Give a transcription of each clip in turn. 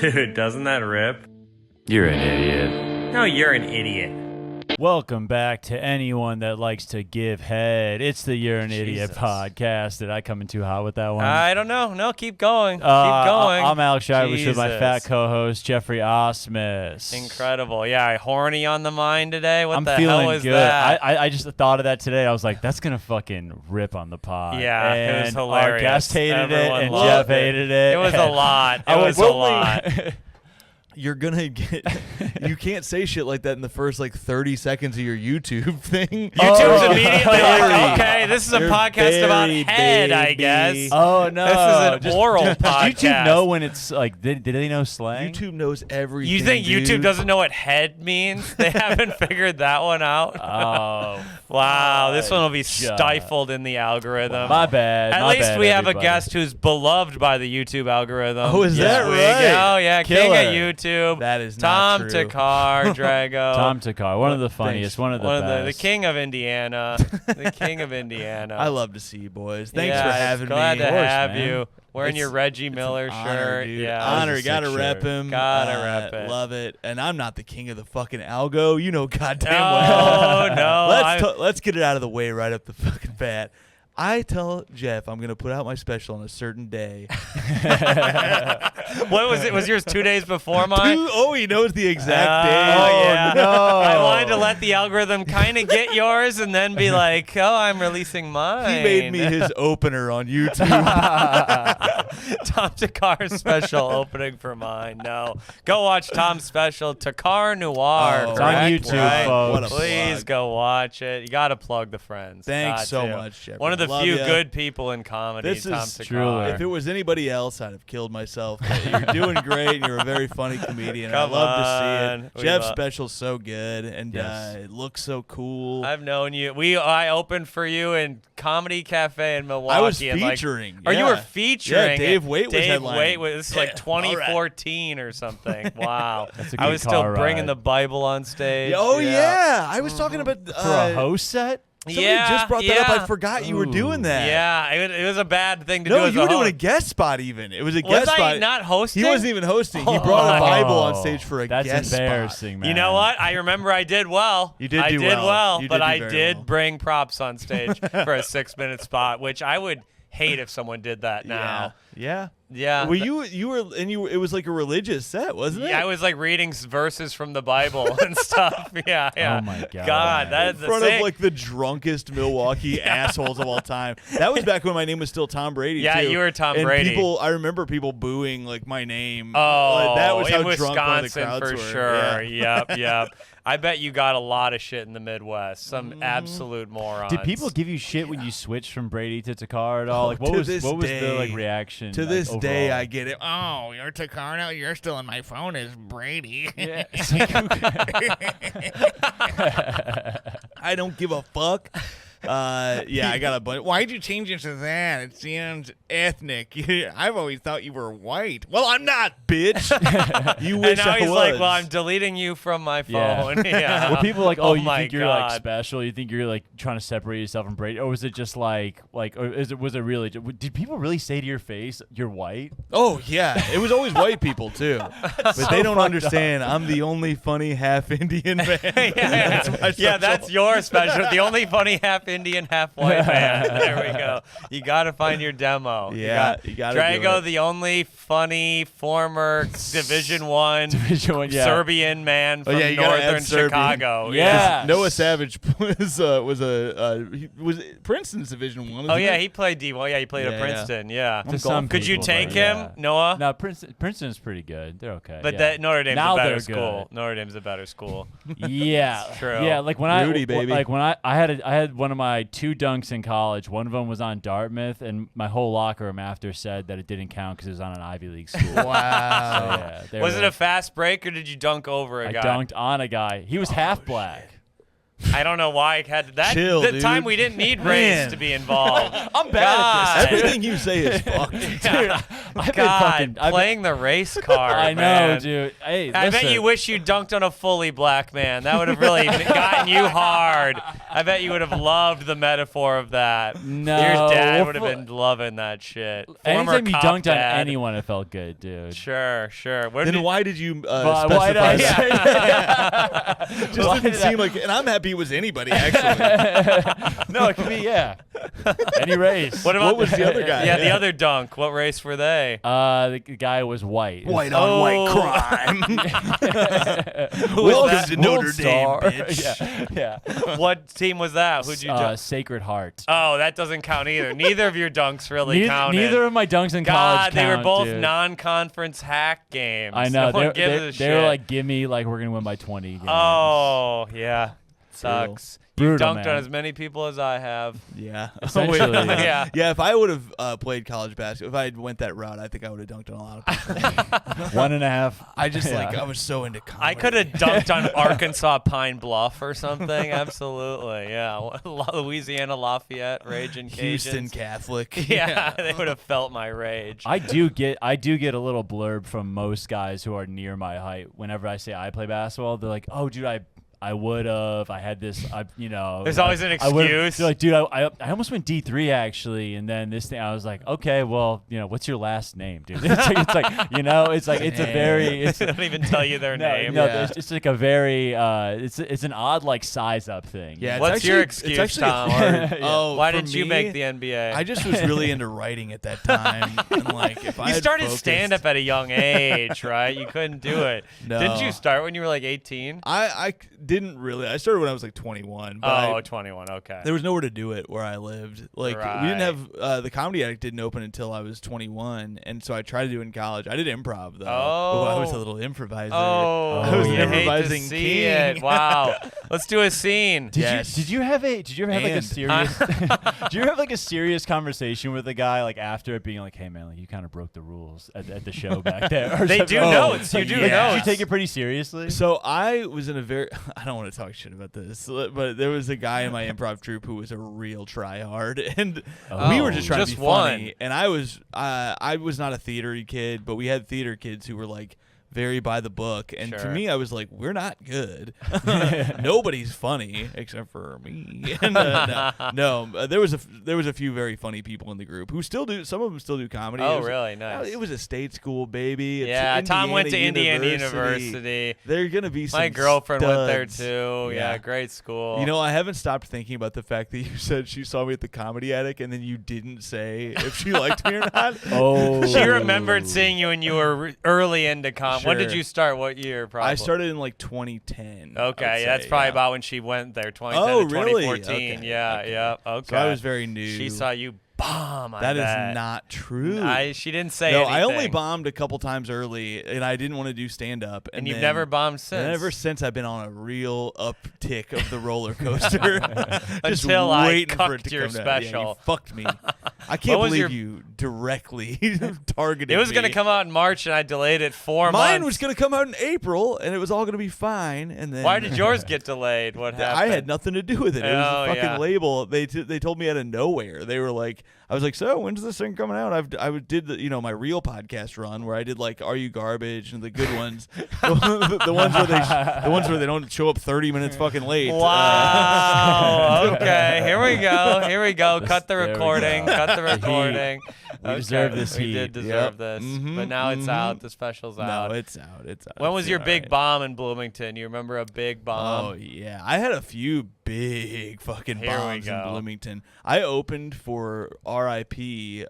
Dude, doesn't that rip? You're an idiot. No, you're an idiot. Welcome back to anyone that likes to give head. It's the You're an Idiot Jesus. podcast. Did I come in too hot with that one? I don't know. No, keep going. Keep going. I'm Alex Shivers with my Jesus. fat co-host, Geoffrey Osmus. Incredible. Yeah, horny on the mind today. What I'm the feeling hell is good. that? I just thought of that today. I was like, that's going to fucking rip on the pod. Yeah, and it was hilarious. Our guest hated Everyone it, and loved Jeff it. hated it. It was a lot. It was a lot. You're gonna get. You can't say shit like that in the first 30 seconds of your YouTube thing. YouTube's immediately Very. like, okay, this is a You're podcast about very head, I baby. guess. Oh, no. This is an oral Does podcast. YouTube know when it's like, did they know slang? YouTube knows everything. You think dude. YouTube doesn't know what head means? They haven't figured that one out? Oh, Wow, this one will be God. stifled in the algorithm. my bad. At my least bad, we have everybody. a guest who's beloved by the YouTube algorithm. Oh, is that This week. right? Oh, yeah, Killer. king of YouTube. That is Tom not true. Thakkar, Drago. Tom Thakkar, one of the funniest, one of the best. The king of Indiana. The king of Indiana. I love to see you boys. Thanks Yeah, for it's having glad me. to Of course, have man. you. Wearing your Reggie Miller It's an shirt. honor, dude. Yeah, Honor, sick gotta rep shirt. him. Gotta rep it. Love it. And I'm not the king of the fucking algo. You know goddamn No, well. no. Let's get it out of the way right up the fucking bat. I tell Jeff I'm gonna put out my special on a certain day. What was it? Was yours 2 days before mine? He knows the exact day. Oh, yeah. no. I wanted to let the algorithm kind of get yours and then be like, oh, I'm releasing mine. He made me his opener on YouTube. Tom Thakkar special opening for mine. No. Go watch Tom's special, Thakkar Noir. Oh, It's on correct? YouTube, Right? folks. What a Please plug. go watch it. You got to plug the friends. Thanks Got so to. much, Jeffrey. One of the Love few ya. good people in comedy, This Tom is Thakkar. truly. If it was anybody else, I'd have killed myself. But you're doing great, and you're a very funny comedian. Come I love to see on. it. We Jeff's love- special's so good, and Yes. it looks so cool. I've known you. I opened for you in Comedy Cafe in Milwaukee. I was and, featuring. Or you yeah. were featuring. Yeah, Dave Waite was Dave headlining. Waite was, this is like Yeah, all right. 2014 or something. Wow. That's a I good was still car bringing ride. the Bible on stage. Oh yeah, I was talking about For a host set? Somebody Yeah, just brought that up. yeah. I forgot you were Ooh. doing that. Yeah, it was a bad thing to do. No, as you were doing a host. guest spot. Even it was a Was guest I spot. not hosting? He wasn't even hosting. He brought a Bible on stage for a That's guest embarrassing, spot. man. You know what? I remember I did well. You did I do did well. You but did do I very did well. bring props on stage for a 6-minute spot, which I would hate if someone did that now. Yeah. Yeah. Well, you were, and it was like a religious set, wasn't it? Yeah, I was like reading verses from the Bible and stuff. Yeah, yeah. Oh, my God. God, that in is the front same. of like the drunkest Milwaukee assholes of all time. That was back when my name was still Tom Brady. Yeah, too. you were Tom and Brady. I remember people booing like my name. Oh, Like, that was how in drunk one of the Wisconsin crowds for were. sure. Yeah. Yep. I bet you got a lot of shit in the Midwest. Some absolute morons. Did people give you shit when you switched from Brady to Thakkar at all? Like, what To was this the day. reaction? To like, this day, overall? I get it. Oh, you're Thakkar now. You're still in my phone as Brady. Yeah. I don't give a fuck. Yeah, I got a bunch. Why'd you change it to that? It sounds ethnic. I've always thought you were white. Well, I'm not, bitch. You And wish now I he's was. like, well, I'm deleting you from my Yeah. phone. Yeah. Were people like, oh, you my think you're like God. special? You think you're like trying to separate yourself from Brady, or was it just like, or was it really? Did people really say to your face, "You're white"? Oh yeah, it was always white people too, but they don't understand. I'm the only funny half Indian man. Yeah, That's my yeah, special. that's your special. The only funny half Indian, half white man. There we go. You got to find your demo. Yeah, you gotta do Drago, it. the only funny former Division I Division I, yeah. Serbian man from yeah, you gotta add northern Serbian. Chicago. Yeah. Noah Savage was Princeton's Division I. Oh yeah, he played D1. Yeah, he played Yeah, at yeah. Princeton. Yeah. To some Could you people, take but him, yeah. Noah? No, Princeton's pretty good. They're okay. But yeah. that Notre Dame's Now a better they're school. good. Notre Dame's a better school. Yeah, True. Yeah, like when Rudy, I baby. like when I had one of my 2 dunks in college. One of them was on Dartmouth, and my whole locker room after said that it didn't count because it was on an Ivy League school. So, Wow. yeah, Was it a fast break or did you dunk over a I guy? dunked on a guy. He was half black. I don't know why I had that. Chill, the dude. time we didn't need Rays Man. to be involved. I'm bad at this. Everything you say is fucked. I've God, been playing the race card. I know, man. dude. Hey, I bet listen. you wish you dunked on a fully black man. That would have really gotten you hard. I bet you would have loved the metaphor of that. No, Your dad well, would have been loving that shit. Anytime you Former dunked cop on dad. anyone, it felt good, dude. Sure. Where Then did- why did you Why did I specify say that? that? Just Why didn't did I- seem like, and I'm happy it was anybody actually. No, it could be any race. What about What was the other guy? Yeah, the other dunk. What race were they? The guy was white. White on white crime. Who was Welcome that? to Notre Gold Dame, star. bitch. yeah. What team was that? Who'd you dunk? Sacred Heart. Oh, that doesn't count either. Neither of your dunks really counted. Neither of my dunks in college God, they were count, both dude. non-conference hack games. I know. No one They gives a were shit. like, give me, like, we're going to win by 20 games. Oh, yeah. Sucks. You Brutal, dunked man. on as many people as I have. Yeah. Essentially, yeah. Yeah, if I would have played college basketball, if I had went that route, I think I would have dunked on a lot of people. 1.5. I just Yeah. I was so into comedy. I could have dunked on Arkansas Pine Bluff or something. Absolutely. Yeah. Louisiana Lafayette, Raging Cajuns. Houston Catholic. Yeah, they would have felt my rage. I do get a little blurb from most guys who are near my height. Whenever I say I play basketball, they're like, "Oh, dude, I would have. I had this. There's always an I would've- excuse. They're like, dude, I almost went D3 actually, and then this thing. I was like, okay, well, what's your last name, dude? It's like it's a very. It's They don't even tell you their name. No, Yeah. it's like a very. It's an odd like size up thing. Yeah, it's What's actually, your it's excuse, actually Tom? hard. Yeah. Oh, Why for didn't you me, make the NBA? I just was really into writing at that time, and like if I you had started focused- stand up at a young age, right? You couldn't do it. No. Didn't you start when you were like 18? I didn't really. I started when I was like 21, but Oh, 21. Okay. there was nowhere to do it where I lived. Like we Right. didn't have the Comedy Attic didn't open until I was 21, and so I tried to do it in college. I did improv though. Oh. I was a little improviser. Oh, I was an you hate to improvising see king. it. Wow. Let's do a scene. Did you ever have like a And- serious did you ever have like a serious conversation with a guy like after it being like, hey man, like you kind of broke the rules at the show back there? Or They something? do notes. You do Like, notes. Did you take it pretty seriously? So I was in a very I don't want to talk shit about this, but there was a guy in my improv troupe who was a real tryhard, and we were just trying just to be funny. one. And I was not a theatery kid, but we had theater kids who were like very by the book, and to Sure. me, I was like, we're not good. Nobody's funny except for me. And, there was a few very funny people in the group who still do. Some of them still do comedy. Oh, It was- really? Nice. It was a state school, baby. It's Yeah, Tom went to Indiana University. University. They're gonna be some My girlfriend went there studs. too. Yeah, Yeah. great school. You know, I haven't stopped thinking about the fact that you said she saw me at the Comedy Attic, and then you didn't say if she liked me or not. Oh, she remembered seeing you when you were early into comedy. When did Sure. you start? What year? Probably. I started in like 2010. I would Okay, say, that's probably yeah. about when she went there. 2010 Oh, to really? 2014. Okay, Yeah, okay. yeah. Okay. So I was very new. She saw you bomb. That is bet. not true. She didn't say no, anything. I only bombed a couple times early, and I didn't want to do stand up. And you've then- never bombed since. And ever since, I've been on a real uptick of the roller coaster. Just Until I waiting for it cucked to your come down. Yeah, you special. fucked me. I can't was believe your- you directly targeted It was me. going to come out in March, and I delayed it 4 months. Mine was going to come out in April, and it was all going to be fine. And then Why did yours get delayed? What happened? I had nothing to do with it. It was Oh, the fucking yeah. label. They told me out of nowhere. They were like, I was like, so when's this thing coming out? I did my real podcast run where I did like Are You Garbage and the good ones, the ones where they don't show up 30 minutes fucking late. Wow. Okay. Here we go. Cut the There we recording. go. Cut the recording. We deserve this We heat. did deserve Yep. this. Mhm, But now it's mhm. out. The special's out. No, it's out. It's out. When was It's your all big right. bomb in Bloomington? You remember a big bomb? Oh yeah, I had a few big fucking Here we bombs in go. Bloomington. I opened for R.I.P.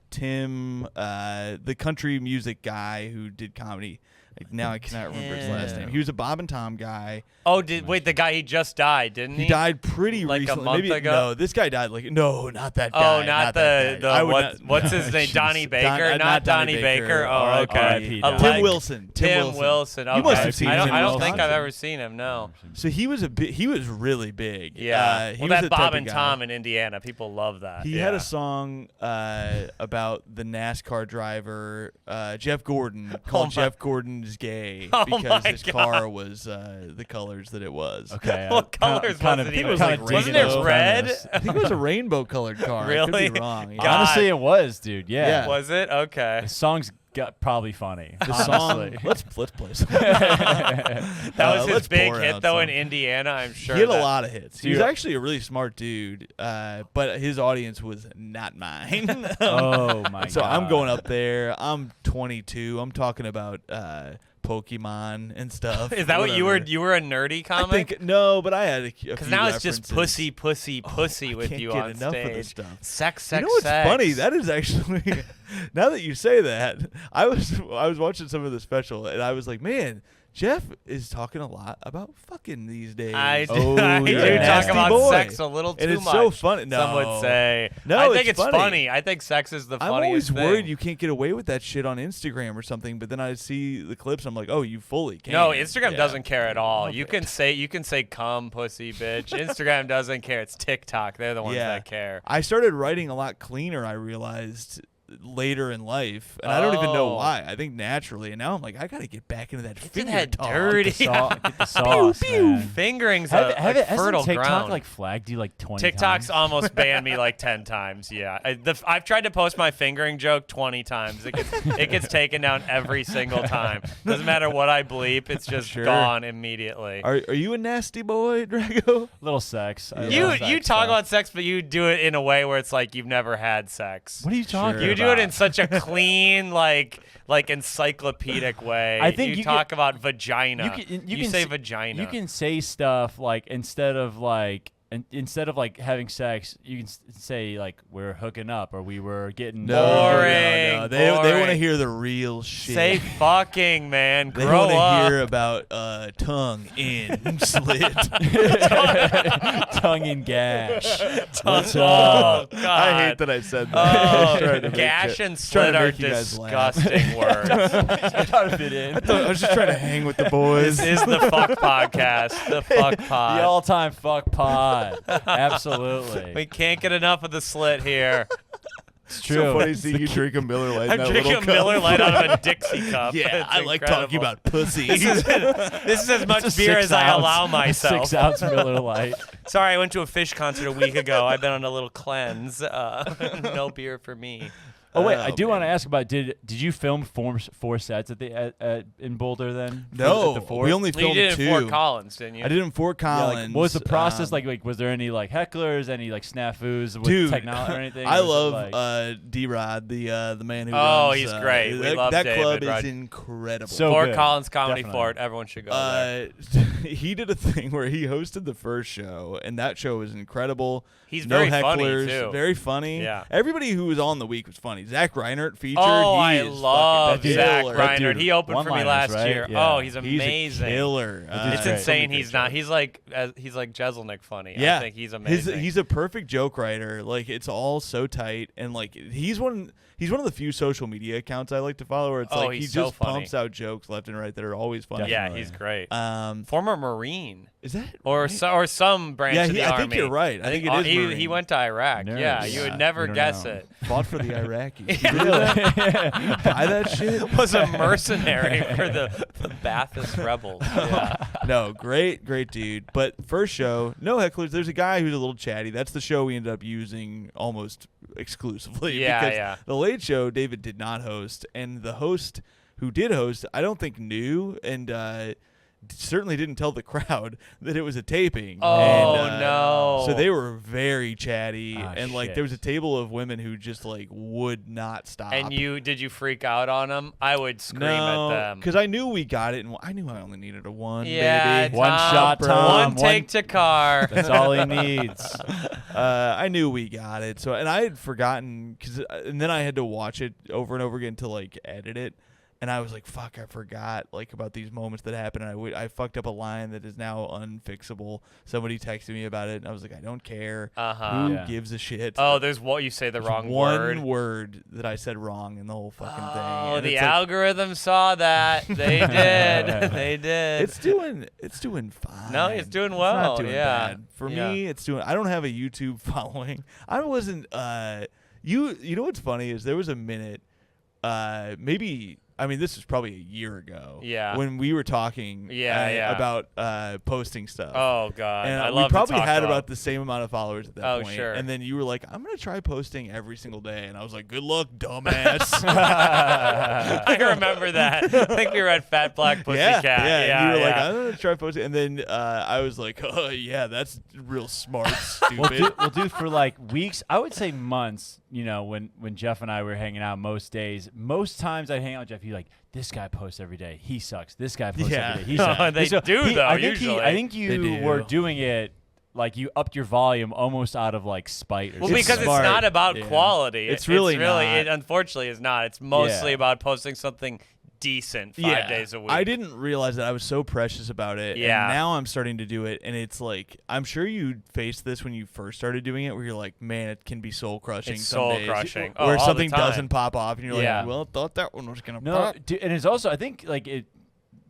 Tim, the country music guy who did comedy. Like, now I cannot remember his last name. He was a Bob and Tom guy. Oh, wait, the guy he just died, didn't he? He died pretty Like a recently. month Maybe, ago? No, this guy died not that guy. Oh, not that the guy. I would what's not- his name? Jeez. Donnie Baker? Don- not Donnie Baker. Oh, okay. R.I.P. A Tim leg- Wilson. Tim Wilson. Okay. You must have seen I him don't, in I don't think I've Wisconsin. ever seen him. No. So he was really big. Yeah. He Well, was that the Bob type of and guy. Tom in Indiana, people love that. He yeah. had a song about the NASCAR driver Jeff Gordon called my- Jeff Gordon's was gay Oh because my his God. car was the colors that it was. Okay. What colors was it even? Wasn't it red? I think it was a rainbow-colored car. I Really? could be wrong. God. Honestly, it was, dude. Yeah. Yeah. Was it? Okay. The song's probably funny. The song. honestly. Let's play some. That was his let's big pour hit, out though, some. in Indiana, I'm sure. He had a that- lot of hits. He was Dude. actually a really smart dude, but his audience was not mine. Oh my god. So I'm going up there. I'm 22. I'm talking about Pokemon and stuff. Is that what you were? Whatever. You were a nerdy I comic? think no, but I had a few Because now it's just references. pussy I with can't you get on enough stage. of this stuff. Sex. You know what's funny? That is actually now that you say that, I was watching some of the special and I was like, man, Jeff is talking a lot about fucking these days. I do, Oh, I you're do a talk nasty about boy. sex a little too And it's much. so funny. Some would No. say. No, I think it's it's funny. I think sex is the I'm funniest always thing. worried you can't get away with that shit on Instagram or something, but then I see the clips, I'm like, oh, you fully can. No, Instagram Yeah. doesn't care at all. Love You it. can say cum pussy bitch. Instagram doesn't care. It's TikTok. They're the ones Yeah. that care. I started writing a lot cleaner, I realized later in life, and I don't even know Oh. why. I think naturally, and now I'm like, I gotta get back into that Get finger that talk. dirty Get the sauce, man. fingering's Have, a hasn't fertile TikTok ground. like flagged you like 20 TikTok's times? almost banned me like 10 times. Yeah, I've tried to post my fingering joke 20 times. It gets taken down every single time. Doesn't matter what I bleep. It's just Sure. gone immediately. Are you a nasty boy, Drago? Little sex. I You love sex you talk stuff. about sex, but you do it in a way where it's like you've never had sex. What are you talking Sure. You about? do it in such a clean, like encyclopedic way. I think you you talk about vagina. You You can say s- vagina. You can say stuff like instead of like having sex, you can say like we're hooking up or we were getting Boring. No. They want to boring. hear the real shit. say fucking, man. They Grow want to up. hear about tongue in slit. tongue and gash. What's up? Oh, God. I hate that I said that. I was trying to Oh, make gash it- and trying slit to are make you guys laugh. disgusting words. Trying to fit in. I was just trying to hang with the boys. This is the fuck podcast. The fuck pod. The all-time fuck pod. Absolutely. We can't get enough of the slit here. It's so true. funny to see you drink a Miller Lite. in I'm that drinking a little cup. Miller Lite out of a Dixie cup. Yeah, It's I like talking incredible. about pussy. This is as much It's a beer as I 6 ounce- allow myself. 6 ounce Miller Lite. Sorry, I went to a Fish concert a week ago. I've been on a little cleanse. No beer for me. Oh wait, Oh, I do want to man. ask about did you film four sets in Boulder then? No, at the fort? we only You filmed did it two. in Fort Collins, didn't you? I did it in Fort Yeah, like, Collins. what was the process like? Was there any like hecklers, any like snafus with Dude, technology or anything? I Or was it, love like- D-Rod, the man who Oh, runs, he's great. We that, love that David club Rod. is incredible. So Fort good. Collins Comedy Definitely. Fort. Everyone should go there. He did a thing where he hosted the first show, and that show was incredible. He's no very hecklers, funny, too. Very funny. Yeah. Everybody who was on the week was funny. Zach Reinert featured. Oh, he I is love fucking Zach killer. That Reiner. dude, He opened for me one-liners, last right? year. Yeah. Oh, he's amazing. He's a killer. That It's dude's insane. great. He's not. He's like Jeselnik funny. Yeah, I think he's amazing. He's a perfect joke writer. Like it's all so tight, and like he's one of the few social media accounts I like to follow where it's Oh, like he he's so just funny. pumps out jokes left and right that are always funny. yeah, Definitely. he's great. Um, Former Marine. is that Or right? or some branch Yeah, of the I army. think you're right. I think it is he Marine. went to Iraq. Nerds. Yeah, you Yeah, would never you don't guess know. it. fought for the Iraqis? Yeah. Really? Buy that shit? Was a mercenary for the Ba'athist rebels. Yeah. No, great dude. But first show, no hecklers. There's a guy who's a little chatty. That's the show we ended up using almost exclusively. Yeah, because yeah. The Late Show, David did not host, and the host who did host, I don't think knew, and certainly didn't tell the crowd that it was a taping. Oh, And, no. So they were very chatty, Ah, and like shit. there was a table of women who just like would not stop. And did you freak out on them? I would scream at them. because I knew we got it, and I knew I only needed a one. Yeah, baby. One Tom, shot, Tom. One take to car. That's all he needs. I knew we got it. So, and I had forgotten and then I had to watch it over and over again to like edit it. And I was like, fuck, I forgot like about these moments that happened. And I fucked up a line that is now unfixable. Somebody texted me about it, and I was like, I don't care. Uh-huh. Who Yeah. gives a shit? Oh, there's what you say the There's wrong one word. that I said wrong in the whole fucking thing. Oh, And the it's like, algorithm saw that. They did. They did. it's doing fine. No, it's doing It's well, not doing yeah. bad. For Yeah. me, it's doing. I don't have a YouTube following. I wasn't. You know what's funny is there was a minute, maybe I mean, this was probably a year ago. Yeah. When we were talking about posting stuff. Oh, God. And I love we probably to talk had about about the same amount of followers at that point. Sure. And then you were like, I'm going to try posting every single day. And I was like, good luck, dumbass. I remember that. I think we were at Fat Black Pussycat. Yeah. And you were like, I'm going to try posting. And then I was like, oh, yeah, that's real smart, stupid. We'll do for like weeks. I would say months. You know, when Jeff and I were hanging out most days, most times I hang out with Jeff. He's like, this guy posts every day. He sucks. This guy posts every day. He sucks. They do, though, usually. I think you were doing it, like you upped your volume almost out of like spite or something. Well, because it's not about quality. It's really not. It unfortunately is not. It's mostly about posting something decent 5 days a week. I didn't realize that. I was so precious about it. Yeah. And now I'm starting to do it, and it's like, I'm sure you faced this when you first started doing it, where you're like, man, it can be soul crushing. It's some days, soul-crushing. where all something the time. doesn't pop off, and you're like, well, I thought that one was gonna pop. And it's also, I think, like it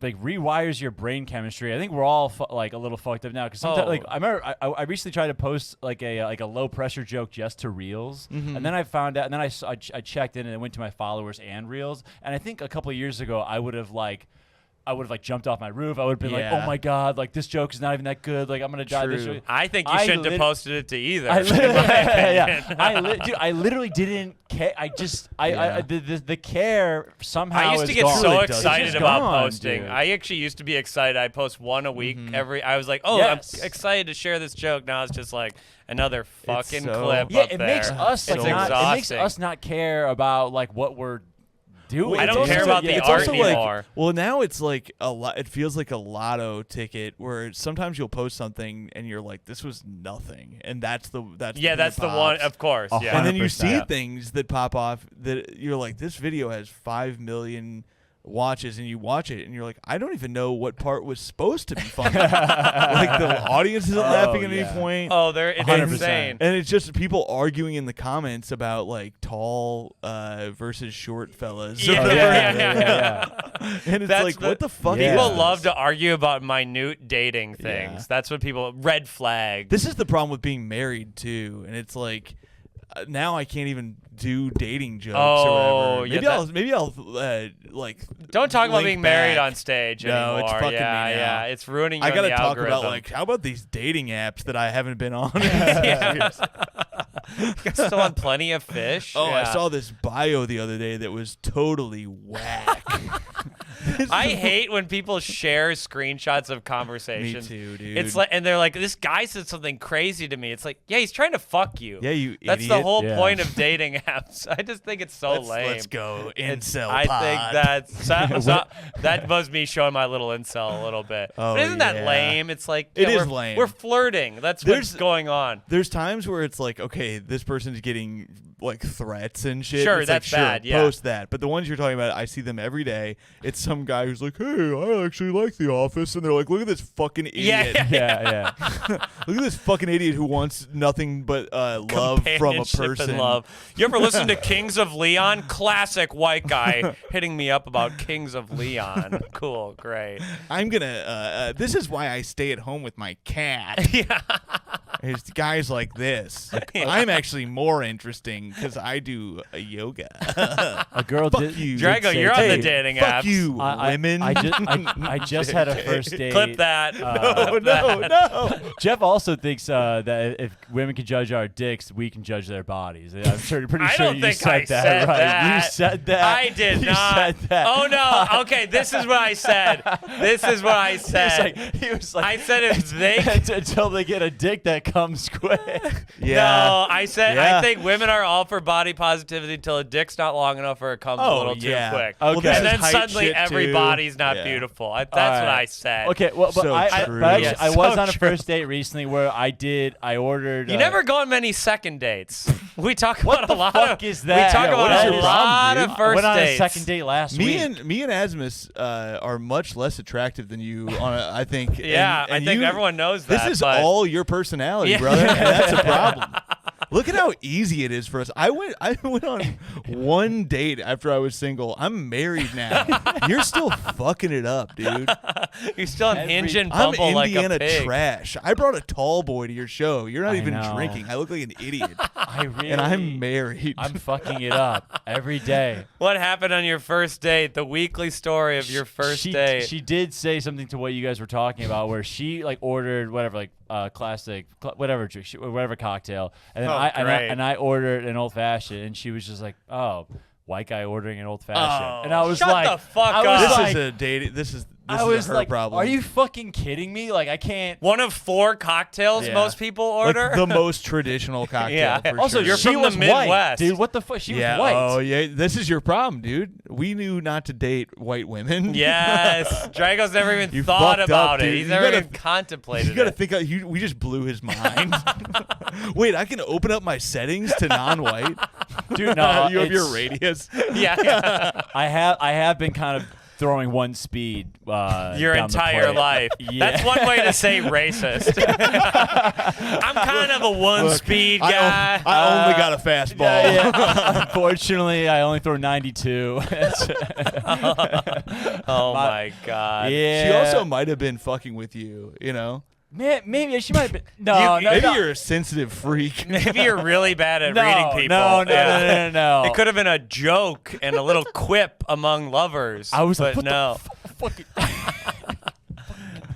like rewires your brain chemistry. I think we're all like a little fucked up now because sometimes, like I remember I recently tried to post like a low pressure joke just to Reels, and then I found out, and then I checked in and I went to my followers and Reels, and I think a couple of years ago I would have jumped off my roof. I would have been like, oh my God, like this joke is not even that good. Like I'm going to die. This joke. I think you shouldn't have posted it to either. I literally didn't care. The care somehow I used to get gone. so excited about posting. Dude. I actually used to be excited. I post one a week I was like, I'm excited to share this joke. Now it's just like another fucking clip Yeah, up it there. makes us it's it makes us not care about like what we're doing. I don't care about the art anymore. Like, well, now it's like a lot. It feels like a lotto ticket where sometimes you'll post something and you're like, "This was nothing," and that's the one, of course. Yeah, and then you see things that pop off that you're like, "This video has 5 million watches," and you watch it and you're like, I don't even know what part was supposed to be funny. Like the audience isn't laughing at any point. Oh, it's 100%. insane. And it's just people arguing in the comments about like tall versus short fellas. Yeah. And it's That's like, what the fuck? People is love this? to argue about minute dating things. Yeah. That's what red flag. This is the problem with being married too, and it's like now I can't even do dating jokes or whatever. Maybe I'll like. Don't talk about being married back. on stage No, anymore. it's fucking me now. Yeah, it's ruining you. I gotta the talk algorithm. about like, how about these dating apps that I haven't been on? Still on Plenty of Fish. Oh, yeah. I saw this bio the other day that was totally whack. I hate when people share screenshots of conversations. Me too, dude. It's like, and they're like, "This guy said something crazy to me." It's like, yeah, he's trying to fuck you. Yeah, you That's idiot. the whole point of dating apps. I just think it's so lame. Let's go incel I pod. think that was me showing my little incel a little bit. Oh, but isn't that lame? It's like It is we're, lame. We're flirting. That's what's going on. There's times where it's like, okay, this person's getting like threats and shit. Sure, it's that's like, bad. Yeah. Post that. But the ones you're talking about, I see them every day. It's some guy who's like, hey, I actually like The Office, and they're like, look at this fucking idiot. Yeah. Look at this fucking idiot who wants nothing but love from a person. And love. You ever listen to Kings of Leon? Classic white guy hitting me up about Kings of Leon. Cool, great. I'm gonna. This is why I stay at home with my cat. Yeah. It's guys like this. I'm actually more interesting because I do yoga. A girl did. you. Drago, you're on the dating Fuck apps. you, women. I just had a first date. Clip that. No. Jeff also thinks that if women can judge our dicks, we can judge their bodies. I'm pretty I sure don't you think said I that said right. that. You said that. I did you not. Said that. Oh no. Okay, this is what I said. This is what I said. He was like, I said if they until they get a dick that comes quick. No, I said I think women are all for body positivity until a dick's not long enough or it comes a little too quick. Okay. And then height suddenly shit, every too. body's not beautiful. That's what I said. Okay, well, but So I true. actually, Yeah, I was so on a true. first date recently where I ordered. You never go on many second dates. We talk about a lot fuck of. is that? We talk Yeah, what about is a your lot problem, of dude? first went on dates. a second date last week. Me and Asmus are much less attractive than you. I think. Yeah, and I think you- everyone knows that. This is but all your personality, Yeah. brother. And that's a problem. Look at how easy it is for us. I went on one date after I was single. I'm married now. You're still fucking it up, dude. You're still on Hinge and I'm Bumble like Indiana a pig. trash. I brought a tall boy to your show. You're not even know. drinking. I look like an idiot. And I'm married. I'm fucking it up every day. What happened on your first date? The weekly story of your first date. She did say something to what you guys were talking about, where she like ordered whatever, like classic, whatever drink, whatever cocktail, and then I ordered an old fashioned, and she was just like, "Oh, white guy ordering an old fashioned," and I was shut like, the fuck I up. was This like, is a date. This is I was her like, problem. "Are you fucking kidding me? Like, I can't." One of 4 cocktails Yeah. most people Like order. the most traditional cocktail. Yeah. For Also, sure. you're she from the was white, Midwest. dude. What the fuck? She yeah. was white. Oh yeah. This is your problem, dude. We knew not to date white women. Yes. Drago's never even You thought fucked about up, it. dude. He's You never gotta- even contemplated You gotta it. think. We just blew his mind. Wait, I can open up my settings to non-white. Dude, no, you have your it's- radius. Yeah. I have been kind of throwing one speed Your down the entire plate. life. Yeah. That's one way to say racist. I'm kind of a one-speed guy. I only got a fastball. Yeah. Unfortunately, I only throw 92. Oh my god. Yeah. She also might have been fucking with you. You know. Maybe she might have been. No, You- no, Maybe no. you're a sensitive freak. Maybe you're really bad at No, reading people. no, Yeah. no. It could have been a joke and a little quip among lovers. I was but like, what no. the fucking.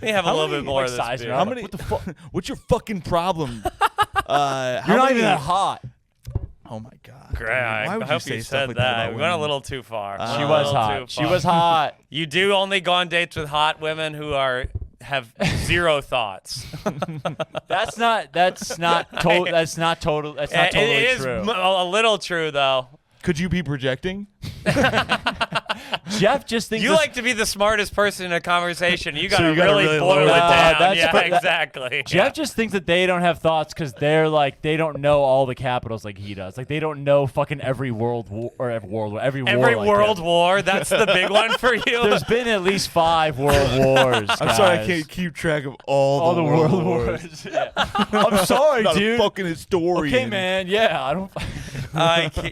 We have a little bit more of this. size beer. around? How many? What the fuck? What's your fucking problem? How You're not many- even that hot. Oh my god. Great. Why would I hope say you stuff said like that. about We went a women? little too far. She A was little hot. too She far. was hot. You do only go on dates with hot women who have 0 thoughts. That's not total. That's not total. That's not totally it is true. a little true though. Could you be projecting? Jeff just thinks You this- like to be the smartest person in a conversation. You got So to you gotta really really boil it lower it down. down. That's Yeah, pretty- exactly. Jeff just thinks that they don't have thoughts because they're like they don't know all the capitals like he does. Like they don't know fucking every world war or every war. Every like world him. war. That's the big one for you. There's been at least 5 world wars. I'm sorry, I guys. can't keep track of all All the the world world wars. wars. Yeah. I'm sorry, Not dude. a fucking historian. Okay, man. Yeah, I don't.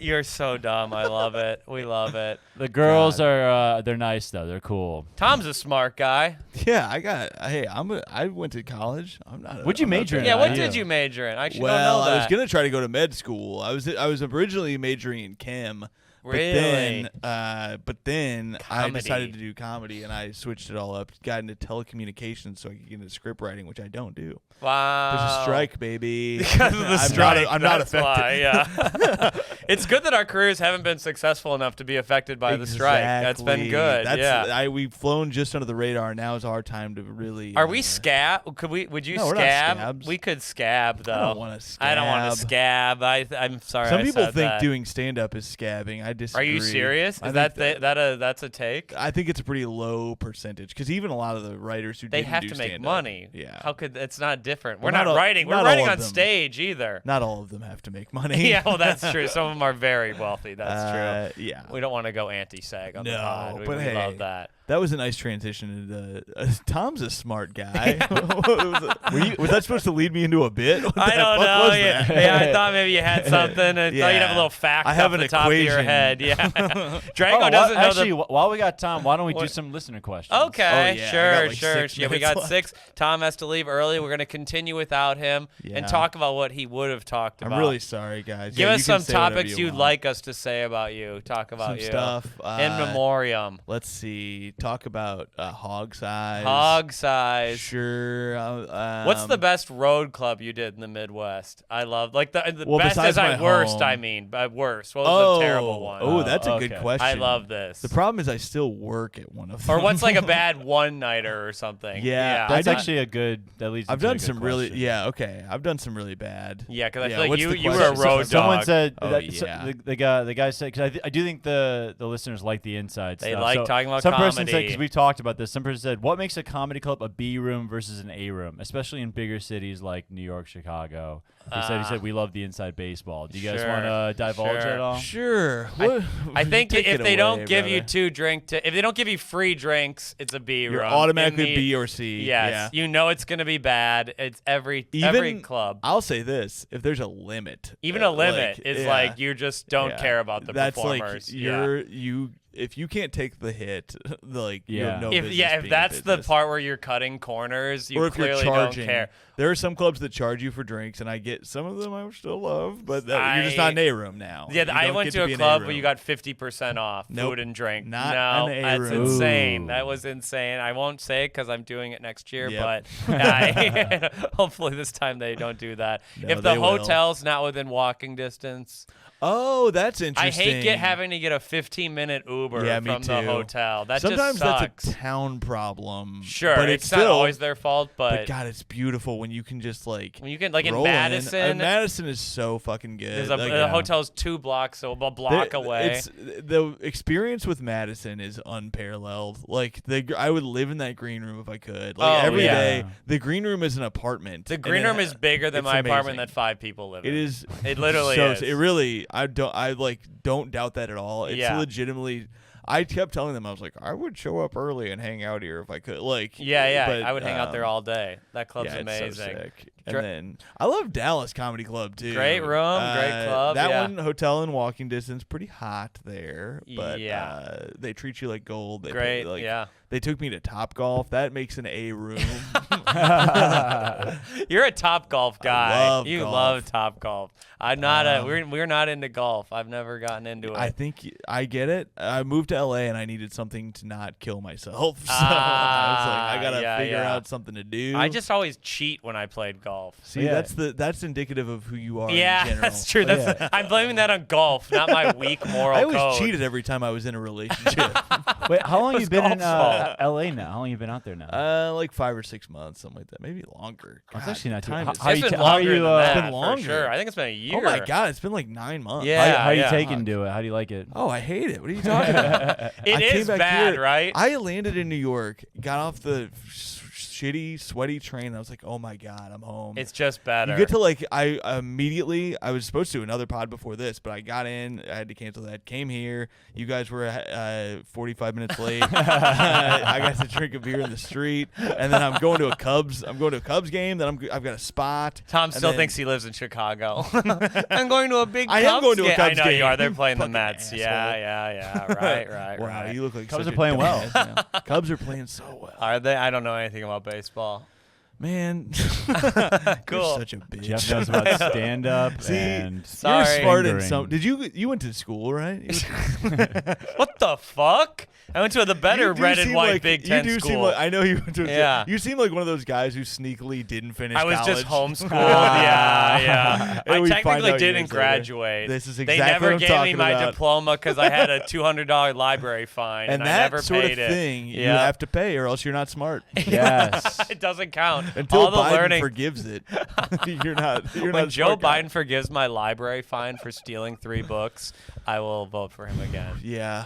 You're so dumb. I love it. We love it. The girls are they're nice though. They're cool. Tom's a smart guy. Yeah, I went to college. I'm not. What'd you major in? Yeah, what Yeah. did you major in? I actually Well, don't know I that. was gonna try to go to med school. I was originally majoring in chem. Really? But then I Comedy. decided to do comedy, and I switched it all up. Got into telecommunications, so I could get into script writing, which I don't do. Wow. There's a strike, baby. Because of the I'm strike. I'm not that's affected. why, yeah. It's good that our careers haven't been successful enough to be affected by the strike. That's been good. Yeah. We've flown just under the radar. Now is our time to really. Are we scab? Would you No, we're not scab? scabs. We could scab though. I don't want to scab. I don't want to scab. I'm sorry. Some I people said think that. doing stand up is scabbing. I Are disagree. you serious? I Is think that's a take? I think it's a pretty low percentage because even a lot of the writers who They didn't have do to make stand-up, money. Yeah. How could it's not different? We're Well, not writing. We're not writing all on of them. stage either. Not all of them have to make money. Yeah, well, that's true. Some of them are very wealthy. That's true. Yeah. We don't want to go anti-sag on the No, pod. We but hey, love that. That was a nice transition into Tom's a smart guy. Was that supposed to lead me into a bit? What the I don't fuck know. was Yeah, that? yeah, I thought maybe you had something. I thought you'd have a little fact I have off an the top of your equation. head. Yeah. Drago Oh, doesn't know actually, the. while we got Tom, why don't we do What? some listener questions? Okay, Oh, yeah, I sure, got like sure. 6 Yeah, we minutes got left. 6. Tom has to leave early. We're going to continue without him Yeah. and talk about what he would have talked about. I'm really sorry, guys. Give Yeah, us you can some say whatever topics you you'd want. like us to say about you. Talk about Some you. stuff. In memoriam. Let's see. Talk about hog size. Hog size. Sure. What's the best road club you did in the Midwest? I love the Well, best besides as I my worst. home. I mean, by worst. What was the terrible one? Oh, that's a okay. good question. I love this. The problem is I still work at one of them. Or what's like a bad one nighter or something? Yeah, That's I did- actually a good. That leads. I've into a done good some really. question. Yeah. Okay. I've done some really bad. Yeah, because I Yeah, feel like what's you the were a question? road Someone dog. said Oh, that yeah. the guy said because I do think the listeners like the inside They stuff. like So talking about some comedy. person said, because we've talked about this, some person said, what makes a comedy club a B room versus an A room, especially in bigger cities like New York, Chicago? He said we love the inside baseball. Do you guys want to divulge at all? Sure. I think if they don't give you brother. if they don't give you free drinks, it's a B You're room. automatically B or C. Yes, Yeah. you know it's going to be bad. It's every club. I'll say this: if there's a limit, Even a limit is like you just don't care about the that's performers. Like if you can't take the hit, like you have no business if being that's in the business. part where you're cutting corners, you or if clearly you're charging, don't care. there are some clubs that charge you for drinks, and I get some of them I still love, but you're just not an A room now. Yeah, You I don't went get to a be an club A where you room. got 50% off food and drink. Not no, an A that's room. insane. Ooh. That was insane. I won't say it because I'm doing it next year, Yep. but hopefully this time they don't do that. No, if the they will. hotel's not within walking distance, Oh, that's I interesting. hate having to get a 15-minute Uber Yeah, me from the too. hotel. That Sometimes just sucks. that's a town problem. Sure, but it's still, not always their fault, But God, it's beautiful when you can just like when you can, like in roll Madison, Madison is so fucking good. there's Like, the hotel's 2 blocks, so a block away. It's the experience with Madison is unparalleled. Like I would live in that green room if I could. Like every day, the green room is an apartment. The green room is bigger than it's my apartment amazing. that 5 people live in. It is. It literally so, is. It really. I don't doubt that at all. It's legitimately. I kept telling them, I was like, I would show up early and hang out here if I could. Like, but I would hang out there all day. That club's amazing. It's so sick. And then I love Dallas Comedy Club too. Great room, great club. That one, hotel in walking distance, pretty hot there, but Yeah. they treat you like gold. They Great, pay, They took me to Top Golf. That makes an A room. You're a Top Golf guy. love You golf. love Top Golf. I'm not we're not into golf. I've never gotten into it. I think I get it. I moved to LA and I needed something to not kill myself. So I was like, I gotta figure out something to do. I just always cheat when I played golf. See, that's indicative of who you are. in Yeah, general. that's true. I'm blaming that on golf, not my weak moral I always code. cheated every time I was in a relationship. Wait, how long have you been in golf's LA now? How long have you been out there now? Like 5 or 6 months, something like that. Maybe longer. That's God, actually not too time bad. is- How It's you been how are longer you, than that, It's been longer. for sure. I think it's been a year. Oh my God, it's been like 9 months. Yeah. how you taking to it? How do you like it? Oh, I hate it. What are you talking about? It I is came back bad, here. right? I landed in New York, got off the shitty, sweaty train. And I was like, oh my God, I'm home. It's just better. You get to like, I was supposed to do another pod before this, but I got in, I had to cancel that, came here. You guys were 45 minutes late. I got to drink a beer in the street, and then I'm going to a Cubs game. Then I've got a spot. Tom and still then- thinks he lives in Chicago. I'm going to a big I Cubs am going to a game. Cubs I know game. you are. They're playing the Fucking Mets. asshole. Yeah. Right. Wow, right. you look like Cubs such are a playing well. dumbass now. Cubs are playing so well. Are they? I don't know anything about baseball. Man, Cool. You're such a bitch. Jeff knows about stand up See, and Sorry. You're smart in fingering. some. Did you went to school, right? What the fuck? I went to the better You do red and seem white like, Big Ten You do school. seem like I know you went to. Yeah. You seem like one of those guys who sneakily didn't finish. I was college. just homeschooled. yeah. And I we find technically out didn't years later. graduate. This is They exactly never what I'm gave me talking my about. diploma because I had a $200 library fine, And I that never sort of paid it. thing you Yeah. have to pay, or else you're not smart. Yes. It doesn't count. Until All the Biden learning. forgives it, you're not. You're When not a Joe smart guy. Biden forgives my library fine for stealing 3 books, I will vote for him again. Yeah,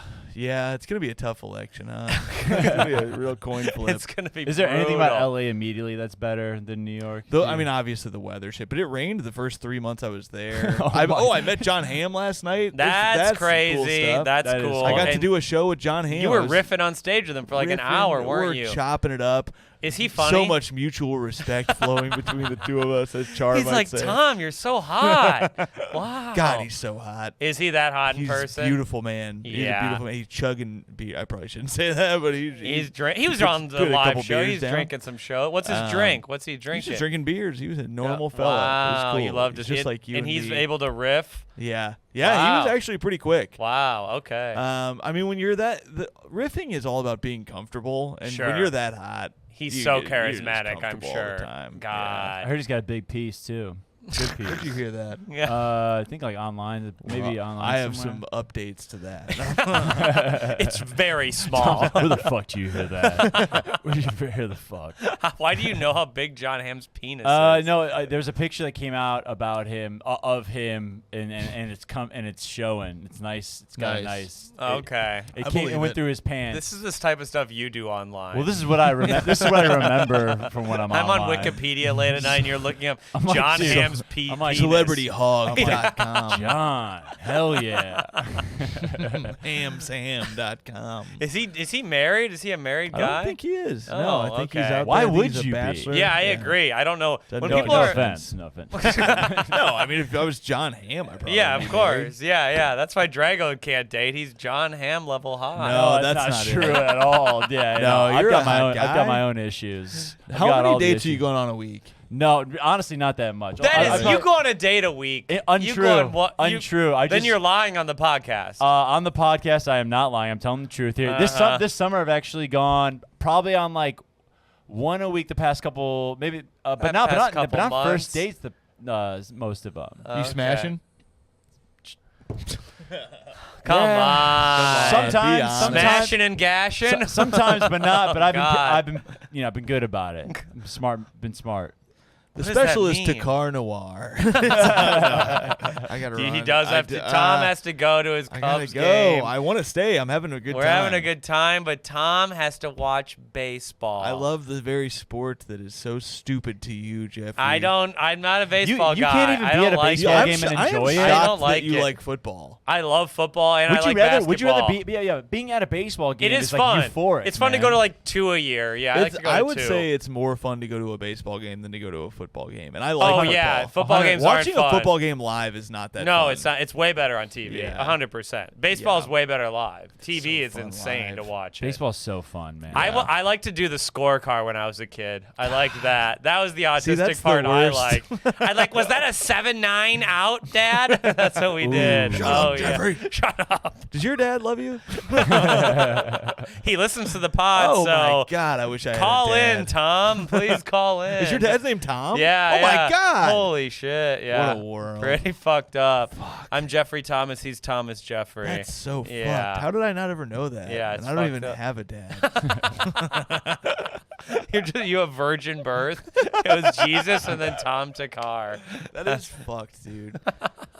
it's gonna be a tough election. It's gonna be a real coin flip. It's gonna be. Is there anything about brutal. LA immediately that's better than New York? Though, I mean, obviously the weather shit, but it rained the first 3 months I was there. Oh I met John Hamm last night. That's some cool crazy. stuff. That's That is cool. I got to And do a show with John Hamm. You were I was riffing on stage with him for like an riffing, hour, weren't we're you? chopping it up. Is he funny? So much mutual respect flowing between the two of us, as Char He's might like, say. Tom, you're so hot. Wow. God, he's so hot. Is he that hot in He's person? a beautiful man. He's a Yeah. beautiful man. He's chugging beer. I probably shouldn't say that, but he He was he on the put a live couple show. beers He's down. drinking some show. What's his drink? What's he He's drinking? just drinking beers. He was a normal fella. Wow, It was cool. you loved He's it. just like you and he's me. able to riff. Yeah, he Wow. was actually pretty quick. Wow. Okay. I mean, when you're the riffing is all about being comfortable, and Sure. when you're that hot, He's you so you're just charismatic. I'm comfortable all sure. the time. God. I heard he's got a big piece too. Good piece. Where'd you hear that? I think like online, maybe Well, online. I have somewhere. some updates to that. It's very small. Where the fuck do you hear that? Where do you hear the fuck? Why do you know how big John Hamm's penis is? No, there's a picture that came out about him, of him, and it's showing. It's nice. It's got a nice. Okay. It went through his pants. This is this type of stuff you do online. Well, this is what I remember. This is what I remember from when I'm on online. Wikipedia late at night and you're looking up I'm like, John dude, Hamm's I'm like, penis. CelebrityHog.com. John, hell yeah. Hamsam.com. Is he married? Is he a married guy? I don't think he is. Oh, No, I think he's okay. out Why there. I think would he's a you be? bachelor. Yeah, I agree. I don't know. Doesn't When know- people no are offense. No offense. No, I mean, if I was John Hamm, I probably Yeah, would of be married. course. Yeah. That's why Drago can't date. He's John Hamm level hot. No, that's that's not not true it. at all. Yeah, No, I've you're got a my hot own. I've guy. got my own issues. I've How got all many the dates are you issues. going on a week? No, honestly, not that much. That is, you go on a date a week. Untrue. You go on what? Untrue. Then you're lying on the podcast. On the podcast. I am not lying. I'm telling the truth here. This summer, I've actually gone probably on like one a week the past couple, maybe, but not couple months. first dates. Most of them. You smashing? Come Yeah. on. Sometimes, Be honest. Smashing and gashing. sometimes, but not. But God. I've been good about it. I'm smart. Been smart. The What does that specialist mean? Thakkar Noir. I gotta run. He does have to. Tom has to go to his I gotta Cubs go. game. I want to stay. I'm having a good We're time. having a good time, but Tom has to watch baseball. I love the very sport that is so stupid to you, Geoffrey. I'm not a baseball you guy. can't even I be don't at a like baseball it. game and I am enjoy it? shocked I don't like that you it. like football. I love football and I like basketball. Would you rather be? Yeah. Being at a baseball game It is like fun. euphoric. It's fun to man. go to like 2 a year. Yeah, I like to go to I would 2. say it's more fun to go to a baseball game than to go to a football game, and I like Oh football. yeah, football games Watching aren't a fun. football game live is not that. No, fun. it's not. It's way better on TV. Yeah. 100%. Baseball is Yeah. way better live. TV so is fun insane live. to watch. It. Baseball's so fun, man. I like to do the scorecard when I was a kid. I liked that. That was the See, that's autistic the part I worst. liked. I like, was that a 7-9 out, Dad? That's what we did. Shut oh up, yeah. Geoffrey. Shut up. Does your dad love you? He listens to the pod, Oh so my God, I wish I call had a dad. in, Tom. Please call in. Is your dad's name Tom? Yeah. Oh my God. Holy shit. Yeah. What a world. Pretty fucked up. I'm Geoffrey Thomas. He's Thomas Jeffrey. That's so Yeah. fucked. How did I not ever know that? Yeah, And it's I don't fucked even up. have a dad. You have virgin birth. It was Jesus and then Tom Thakkar. That is fucked, dude.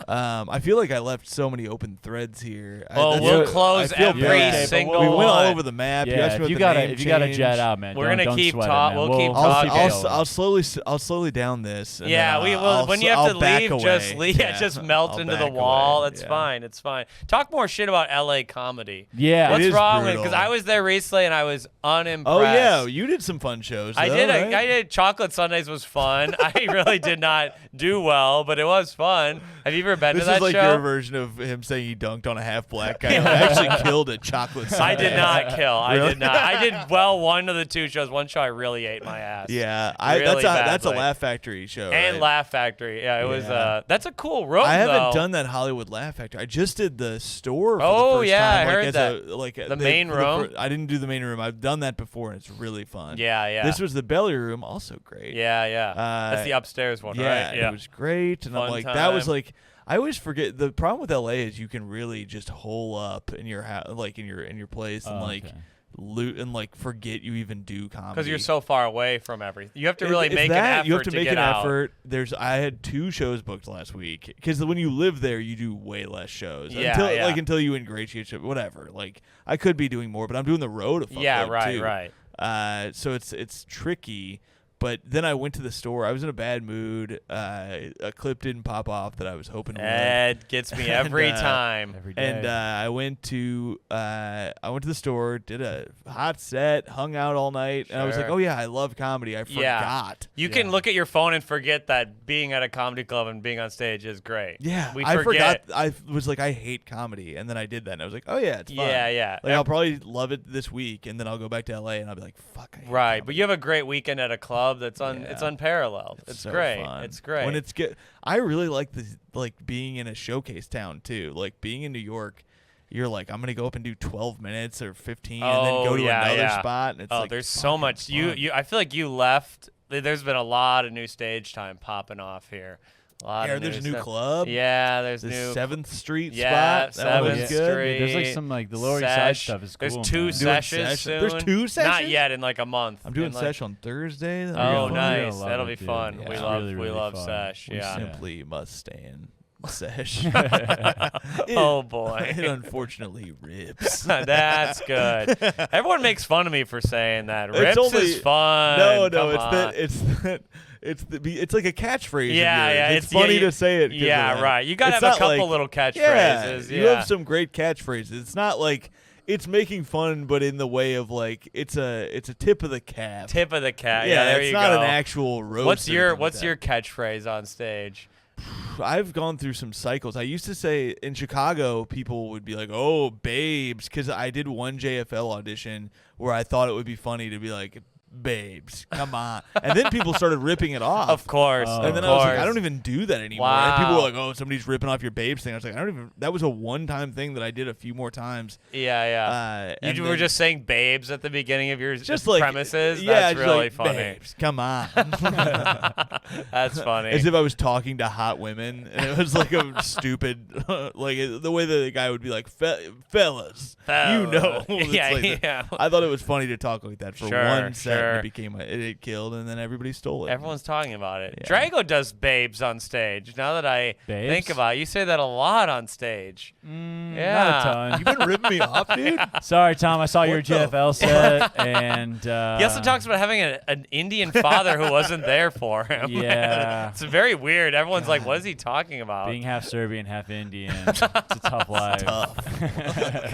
I feel like I left so many open threads here. Well, That's- we'll I close feel every bad, but single We went all one. over the map. You Yeah, asked me if you about got the name if you got to change. jet out, man. We're gonna don't keep sweat talk- it, man. we'll keep I'll talking. I'll slowly down this. And Yeah, then we will. I'll, When you have I'll to back leave, away. just leave. Yeah, just melt I'll into the back wall. away. It's Yeah. fine. It's fine. Talk more shit about LA comedy. Yeah. What's is wrong with? brutal. Because I was there recently and I was unimpressed. Oh yeah, you did some fun shows. I though, did. Right? I did. Chocolate Sundays was fun. I really did not do well, but it was fun. Have you ever been This to that is like show? your version of him saying he dunked on a half black guy. I actually killed a chocolate. I did Sundae. not kill. I Really? did not. I did well one of the 2 shows. One show I really ate my ass. Yeah, Really that's a badly. Laugh Factory show. And right? Laugh Factory. Yeah, it was. Yeah. That's a cool room. I haven't though. done that Hollywood Laugh Factory. I just did the store. For Oh, the first yeah, time, I like, heard as that. A, like The main for room? I didn't do the main room. I've done that before, and it's really fun. Yeah, yeah. This was the belly room, also great. Yeah, yeah. That's the upstairs one, Yeah, right? Yeah. it was great, and I'm Fun like, that was time. like. I always forget the problem with LA is you can really just hole up in your house, like in your place, and like okay. loot and like forget you even do comedy Because you're so far away from everything. You have to really If make that, an effort you have to make get an out. effort. I had 2 shows booked last week because when you live there, you do way less shows. Yeah, until yeah. until you ingratiate, whatever. Like I could be doing more, but I'm doing the road a fuckload Yeah, right, too. right. So it's tricky. But then I went to the store. I was in a bad mood. A clip didn't pop off that I was hoping would. Ed gets me every And, Every time. day. And I went to the store, did a hot set, hung out all night, and I was like, Sure. "Oh yeah, I love comedy. I forgot." You can look at your phone and forget that being at a comedy club and being on stage is great. Yeah, we I forget. forgot. I was like, I hate comedy, and then I did that, and I was like, oh yeah, it's fun. Yeah, yeah. Like I'll probably love it this week, and then I'll go back to LA, and I'll be like, fuck. I hate Right, comedy. but you have a great weekend at a club that's Yeah. it's unparalleled. It's so great. fun. It's great. When it's good. I really like being in a showcase town too. Like being in New York, you're like, I'm gonna go up and do 12 minutes or 15, and then go to another spot. And it's like, there's so fucking much. fun. I feel like you left. There's been a lot of new stage time popping off here. A lot Yeah, of there's a new stuff. club. Yeah, there's The new 7th Street Yeah, spot. That one 7th looks good. Street. Yeah, there's like some like the Lower East Side Sesh. stuff is cool. There's 2 man. sessions sessions. soon. There's 2 Not sessions? yet, in like a month. I'm doing In, like- Sesh on Thursday. That'll be Oh, fun. nice. love That'll it, be dude. fun. Yeah. We It's love really, we really love fun. Sesh. We Yeah. simply must stand Sesh. Oh boy. It unfortunately rips. That's good. Everyone makes fun of me for saying that. It's Rips only- is fun. No, Come it's on. that. It's like a catchphrase. Yeah, of yours. yeah. It's funny you- to say it. 'cause of Yeah, that. right. You gotta It's have a not couple like- little catchphrases. Yeah, Yeah. you have some great catchphrases. It's not like it's making fun, but in the way of like it's a tip of the cap. Tip of the cat. Yeah, there it's you not go. an actual roast. What's or your anything like What's that. your catchphrase on stage? I've gone through some cycles. I used to say in Chicago, people would be like, "Oh, babes," because I did one JFL audition where I thought it would be funny to be like, "Babes, come on," and then people started ripping it off. Of course. Oh. And then of I was like, course. I don't even do that anymore. And people were Wow. like, "Oh, somebody's ripping off your babes thing." I was like, I don't even. That was a one-time thing that I did a few more times. Yeah, yeah. And You were then- just saying babes at the beginning of your just like premises. Yeah, That's just really like, funny. Babes, come on. That's funny. As if I was talking to hot women, and it was like a stupid, like the way that the guy would be like, "Fellas, you know." It's Yeah, like yeah. I thought it was funny to talk like that for Sure, one set, and sure. it became it killed, and then everybody stole it. Everyone's talking about it. Yeah. Drago does babes on stage. Now that I Babes? think about it, you say that a lot on stage. Yeah. Not a ton. You've been ripping me off, dude. Sorry, Tom. I saw your What the JFL set, and He also talks about having an Indian father who wasn't there for him. Yeah. It's very weird. Everyone's like, what is he talking about? being half Serbian, half Indian. It's a tough life.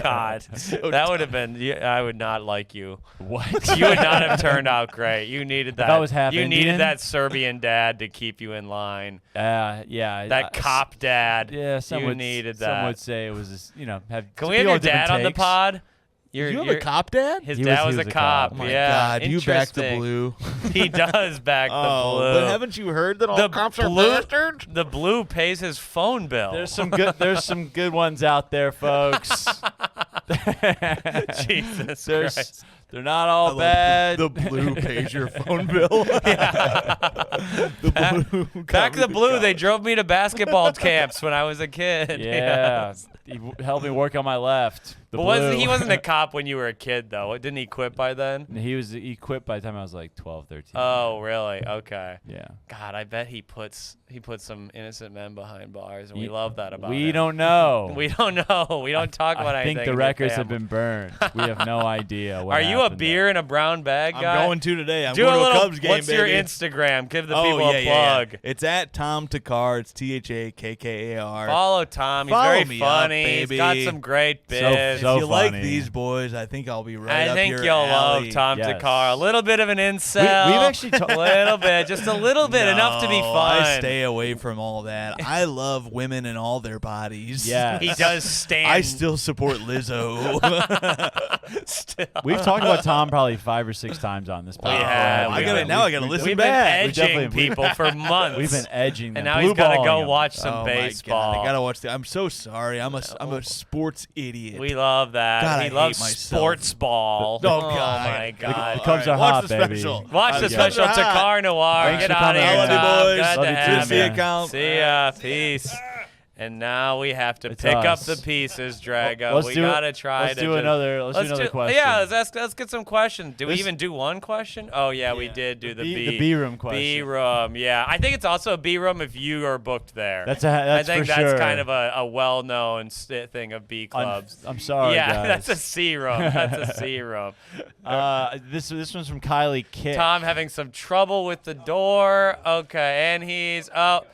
God. That would have been, I would not like you. What? You would not have turned out great. You needed that. I was half you Indian? needed that Serbian dad to keep you in line. Yeah. That cop dad. Yeah, some you would, needed some that. would say it was, have. Can we have your dad on the pod? You have a cop dad? His He dad was was a a cop. cop. Oh my yeah. God, you back the Interesting. blue. He does back the Oh, blue. but haven't you heard that all The cops are blue- bastards? The blue pays his phone bill. There's some good ones out there, folks. Jesus There's- Christ. They're not all I love bad. The blue pays your phone bill. The blue. Back to the covered blue, cop. they drove me to basketball camps when I was a kid. Yeah. He helped me work on my left. The blue. He wasn't a cop when you were a kid, though. Didn't he quit by then? He quit by the time I was like 12, 13. Oh, really? Okay. Yeah. God, I bet he puts some innocent men behind bars, and we Ye- love that about We him. don't know. We don't know. We don't talk about I anything. think the in your records have family. been burned. We have no idea what Are you a happened there. beer in a brown bag guy? I'm going to today. I'm Do going a to little. a Cubs game, What's your baby. Instagram? Give the Oh, people yeah, a yeah, plug. yeah. It's at Tom Thakkar. It's THAKKAR. Follow Tom. He's Follow very me up, funny. baby. He's got some great bits. so if you like funny. these boys, I think I'll be right I up think your you'll alley. love Tom Yes. Thakkar. A little bit of an incel. We've actually a little bit, just a little bit, enough to be No, fun. I stay away from all that. I love women and all their bodies. Yes. He does stand. I still support Lizzo. still. We've talked about Tom probably 5 or 6 times on this podcast. have. I gotta now. I gotta listen We've been back. We edging definitely- people for months. We've been edging them. and now he's got to blue-balling go them. watch some Oh baseball. My God, I gotta watch. I'm so sorry. I'm a sports idiot. We love that. God, he I loves hate myself. sports ball. Oh, God. my God. The Cubs All are watch hot, the baby. special. Watch the Yeah. special Cubs are hot. Thakkar Noir. Thanks Get for out of coming here, on. I love you, Tom. boys. Good Love to you too, have See you. you, Count. See ya. Peace. And now we have to It's pick up us. the pieces, Drago. Let's we do gotta try let's to do just- another. Let's do another question. Yeah, let's get some questions. Do we This- even do one question? Oh yeah, we did do the the B room question. B room, yeah. I think it's also a B room if you are booked there. That's I think for that's sure. kind of a well-known thing of B clubs. I'm sorry, yeah, guys. that's a C room. That's a C room. This one's from Kylie Kick. Tom having some trouble with the door. Okay, and he's out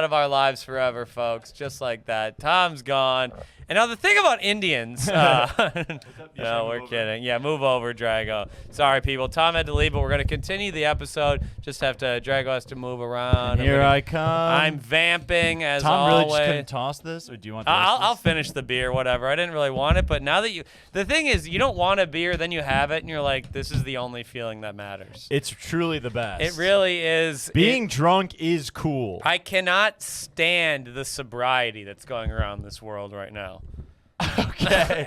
of our lives forever, folks. Just like that. Tom's gone. And now the thing about Indians. No, we're kidding. Yeah, move over, Drago. Sorry, people. Tom had to leave, but we're going to continue the episode. Just have to, Drago has to move around. Here I come. I'm vamping as Tom always. really just couldn't toss this, or do you want? The rest I'll of this? finish the beer, whatever. I didn't really want it, but now that the thing is, you don't want a beer, then you have it, and you're like, this is the only feeling that matters. It's truly the best. It really is. Being drunk is cool. I cannot stand the sobriety that's going around this world right now. Okay.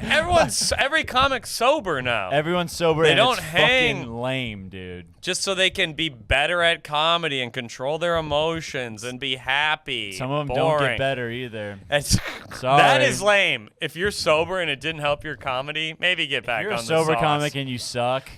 Every comic's sober now. Everyone's sober. They and don't it's hang. fucking lame, dude. Just so they can be better at comedy and control their emotions and be happy. Some of them Boring. don't get better either. That is lame. If you're sober and it didn't help your comedy, maybe get back If you're on a the sober sauce. comic and you suck,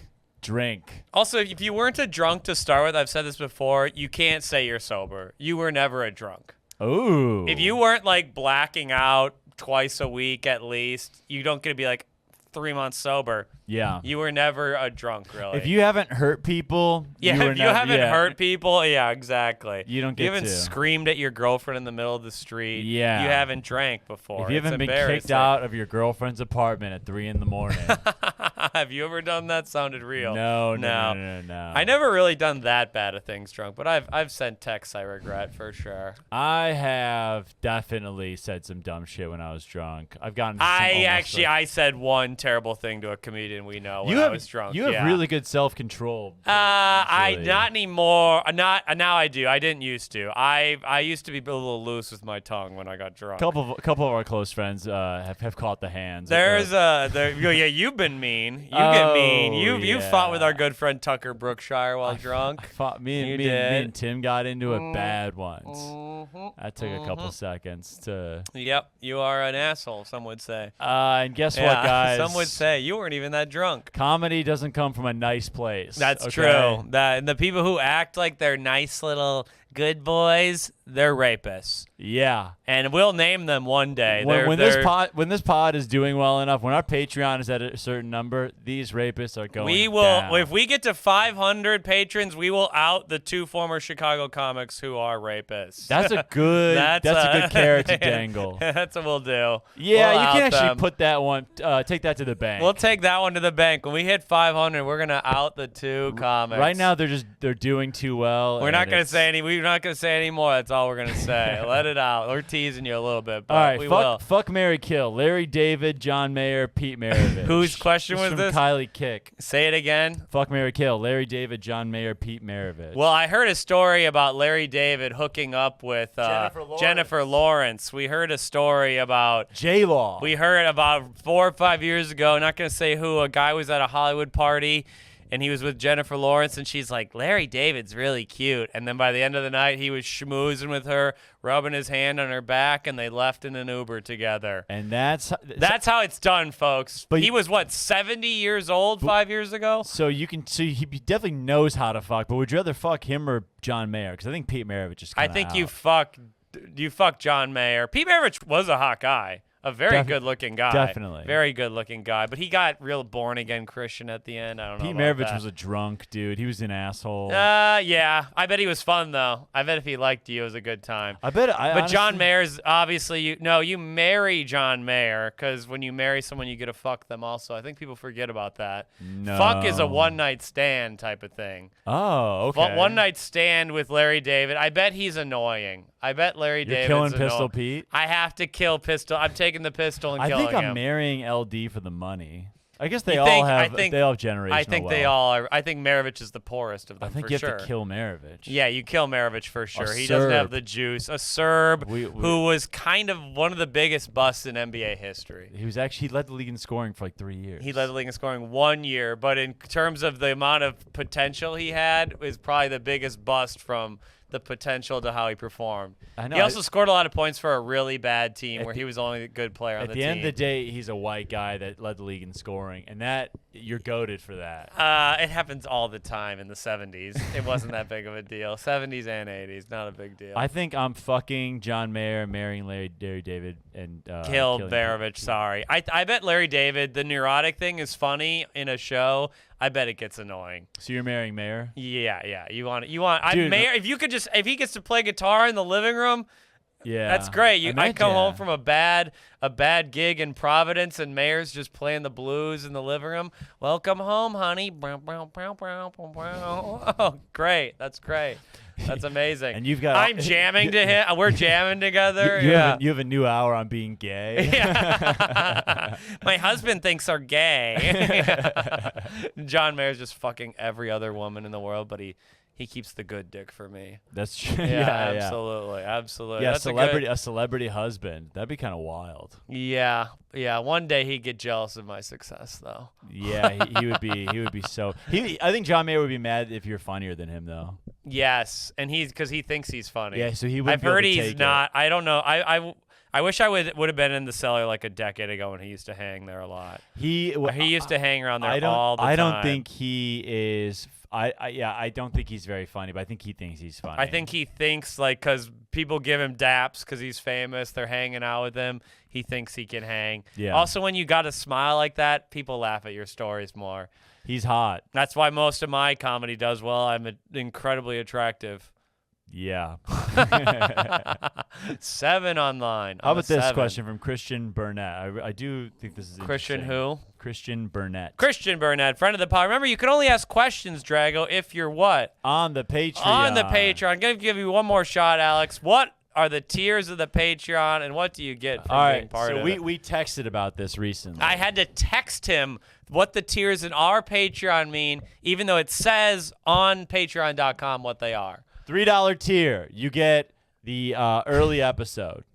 drink. Also, if you weren't a drunk to start with, I've said this before, you can't say you're sober. You were never a drunk. Ooh. If you weren't like blacking out twice a week at least, you don't get to be like 3 months sober. Yeah. You were never a drunk, really. If you haven't hurt people, if you haven't hurt people, yeah, exactly. You don't get You haven't to. screamed at your girlfriend in the middle of the street. Yeah. You haven't drank before. If you haven't been kicked out of your girlfriend's apartment at 3 a.m. Have you ever done that? Sounded real. No. I never really done that bad of things drunk, but I've sent texts I regret for sure. I have definitely said some dumb shit when I was drunk. I've gotten. I said one terrible thing to a comedian we know when I was drunk. You have really good self-control. I not anymore. Not now. I do. I didn't used to. I used to be a little loose with my tongue when I got drunk. Couple of our close friends have caught the hands. You've been mean. You get mean. You fought with our good friend Thakkar Brookshire while drunk. Me and Tim got into it bad once. That took a couple seconds to. Yep, you are an asshole. Some would say. And guess what, guys? Some would say you weren't even that drunk. Comedy doesn't come from a nice place. That's okay? true. And the people who act like they're nice little good boys, they're rapists. Yeah. And we'll name them one day. When this pod is doing well enough, when our Patreon is at a certain number, these rapists are going down. If we get to 500 patrons, we will out the 2 former Chicago comics who are rapists. That's a good carrot to dangle. That's what we'll do. Yeah, we'll you can actually them. put that one, take that to the bank. We'll take that one to the bank. When we hit 500, we're going to out the 2 comics. Right now, they're doing too well. We're not going to say we're not going to say any more. That's all we're going to say. Let it out. We're teasing you a little bit, but all right, we will. Fuck, marry, kill. Larry David, John Mayer, Pete Maravich. Whose question was from this? Kylie Kick. Say it again. Fuck, marry, kill. Larry David, John Mayer, Pete Maravich. Well, I heard a story about Larry David hooking up with Jennifer Lawrence. We heard a story about J-Law. We heard about 4 or 5 years ago, not going to say who, a guy was at a Hollywood party, and he was with Jennifer Lawrence, and she's like, Larry David's really cute. And then by the end of the night, he was schmoozing with her, rubbing his hand on her back, and they left in an Uber together. And that's how it's done, folks. But he was, 70 years old 5 years ago? So he definitely knows how to fuck, but would you rather fuck him or John Mayer? Because I think Pete Maravich is kind of you fuck John Mayer. Pete Maravich was a hot guy. A very good-looking guy. Definitely. Very good-looking guy. But he got real born-again Christian at the end. I don't know Pete about Maravich that. was a drunk dude. He was an asshole. Yeah. I bet he was fun, though. I bet if he liked you, it was a good time. But honestly, John Mayer's obviously you marry John Mayer because when you marry someone, you get to fuck them also. I think people forget about that. No. Fuck is a one-night stand type of thing. Oh, okay. One-night stand with Larry David. I bet he's annoying. I bet Larry David's killing Pistol Pete? I have to kill Pistol. I'm taking the pistol and killing him. I think I'm marrying LD for the money. I guess they all have generational I think they all are. I think Maravich is the poorest of them. I think you have to kill Maravich. Yeah, you kill Maravich for sure. He Serb. doesn't have the juice. A Serb who was kind of one of the biggest busts in NBA history. He led the league in scoring for like 3 years. He led the league in scoring 1 year, but in terms of the amount of potential he had, is probably the biggest bust from the potential to how he performed. I know. He also scored a lot of points for a really bad team where he was only a good player on the team. At the end of the day, he's a white guy that led the league in scoring, and that you're goated for that. It happens all the time in the 70s. It wasn't that big of a deal. 70s and 80s, not a big deal. I think I'm fucking John Mayer, marrying Larry David, and kill Maravich. Sorry. I bet Larry David, the neurotic thing is funny in a show. I bet it gets annoying. So you're marrying Mayer? Yeah. You want Dude, Mayer. If he gets to play guitar in the living room, yeah, that's great. I come home from a bad gig in Providence, and Mayer's just playing the blues in the living room. Welcome home, honey. Oh, great. That's great. That's amazing. And you've got. I'm jamming to him. We're jamming together. You have a new hour on being gay. Yeah. My husband thinks are gay. John Mayer's just fucking every other woman in the world, but he he keeps the good dick for me. That's true. Yeah, absolutely. Yeah, That's a celebrity husband. That'd be kind of wild. Yeah. One day he'd get jealous of my success, though. Yeah, he would be. He would be so. I think John Mayer would be mad if you're funnier than him, though. Yes, and because he thinks he's funny. Yeah, so he would. I've heard he's not. I don't know. I wish I would have been in the cellar like a decade ago when he used to hang there a lot. He used to hang around there all the time. I don't think he is. I don't think he's very funny, but I think he thinks he's funny. I think he thinks like because people give him daps because he's famous, they're hanging out with him. He thinks he can hang. Yeah. Also, when you got a smile like that, people laugh at your stories more. He's hot. That's why most of my comedy does well. I'm incredibly attractive. Yeah. 7 online. How about this question from Christian Burnett? I do think this is Christian interesting. who? Christian Burnett. Christian Burnett, friend of the pod. Remember, you can only ask questions, Drago, if you're what? On the Patreon. On the Patreon. I'm going to give you one more shot, Alex. What are the tiers of the Patreon, and what do you get from being part of it? So we texted about this recently. I had to text him what the tiers in our Patreon mean, even though it says on patreon.com what they are. $3 tier, you get the early episode.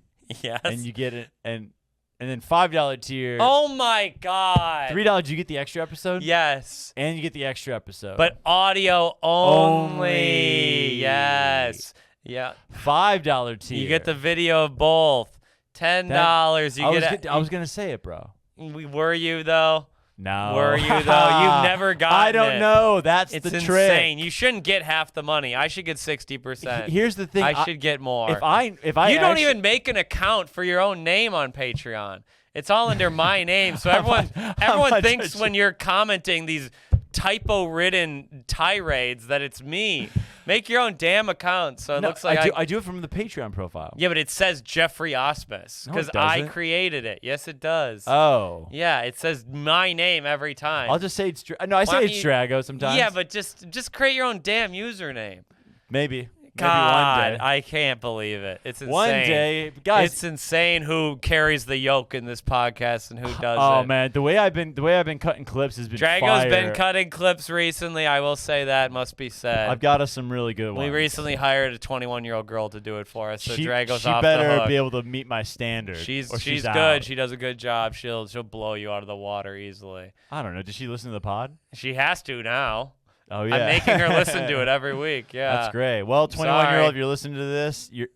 Yes. And you get it, and then $5 tier. Oh my God. $3, you get the extra episode. Yes. And you get the extra episode. But audio only. Yes. Yeah. $5 tier. You get the video of both. $10. I was gonna say it, bro. Were you though? No. Were you though? You've never gotten I don't know. That's it's the insane. trick. You shouldn't get half the money. I should get 60%. Here's the thing. I should get more. If I you don't even make an account for your own name on Patreon. It's all under my name. So everyone thinks when you're commenting these typo-ridden tirades that it's me. Make your own damn account. So it looks like I do it from the Patreon profile. Yeah, but it says Geoffrey Osmus because I created it. Yes, it does. Oh. Yeah, it says my name every time. I'll just say it's I say it's Drago sometimes. Yeah, but just create your own damn username. Maybe. God, Maybe one day. I can't believe it. It's insane. One day, guys. It's insane who carries the yoke in this podcast and who doesn't. Oh man, the way I've been cutting clips has been Drago's fire. been cutting clips recently. I will say that must be said. I've got us some really good ones. We recently hired a 21-year-old girl to do it for us. So Drago's she off better the hook. be able to meet my standard. She's good. Out. She does a good job. She'll blow you out of the water easily. I don't know. Does she listen to the pod? She has to now. Oh yeah. I'm making her listen to it every week. Yeah. That's great. Well, 21-year-old, if you're listening to this, you're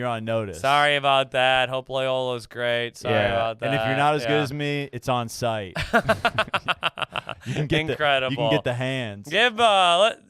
on notice. Sorry about that. Hope Loyola's great. Sorry about that. And if you're not as good as me, it's on site. You can get Incredible. You can get the hands.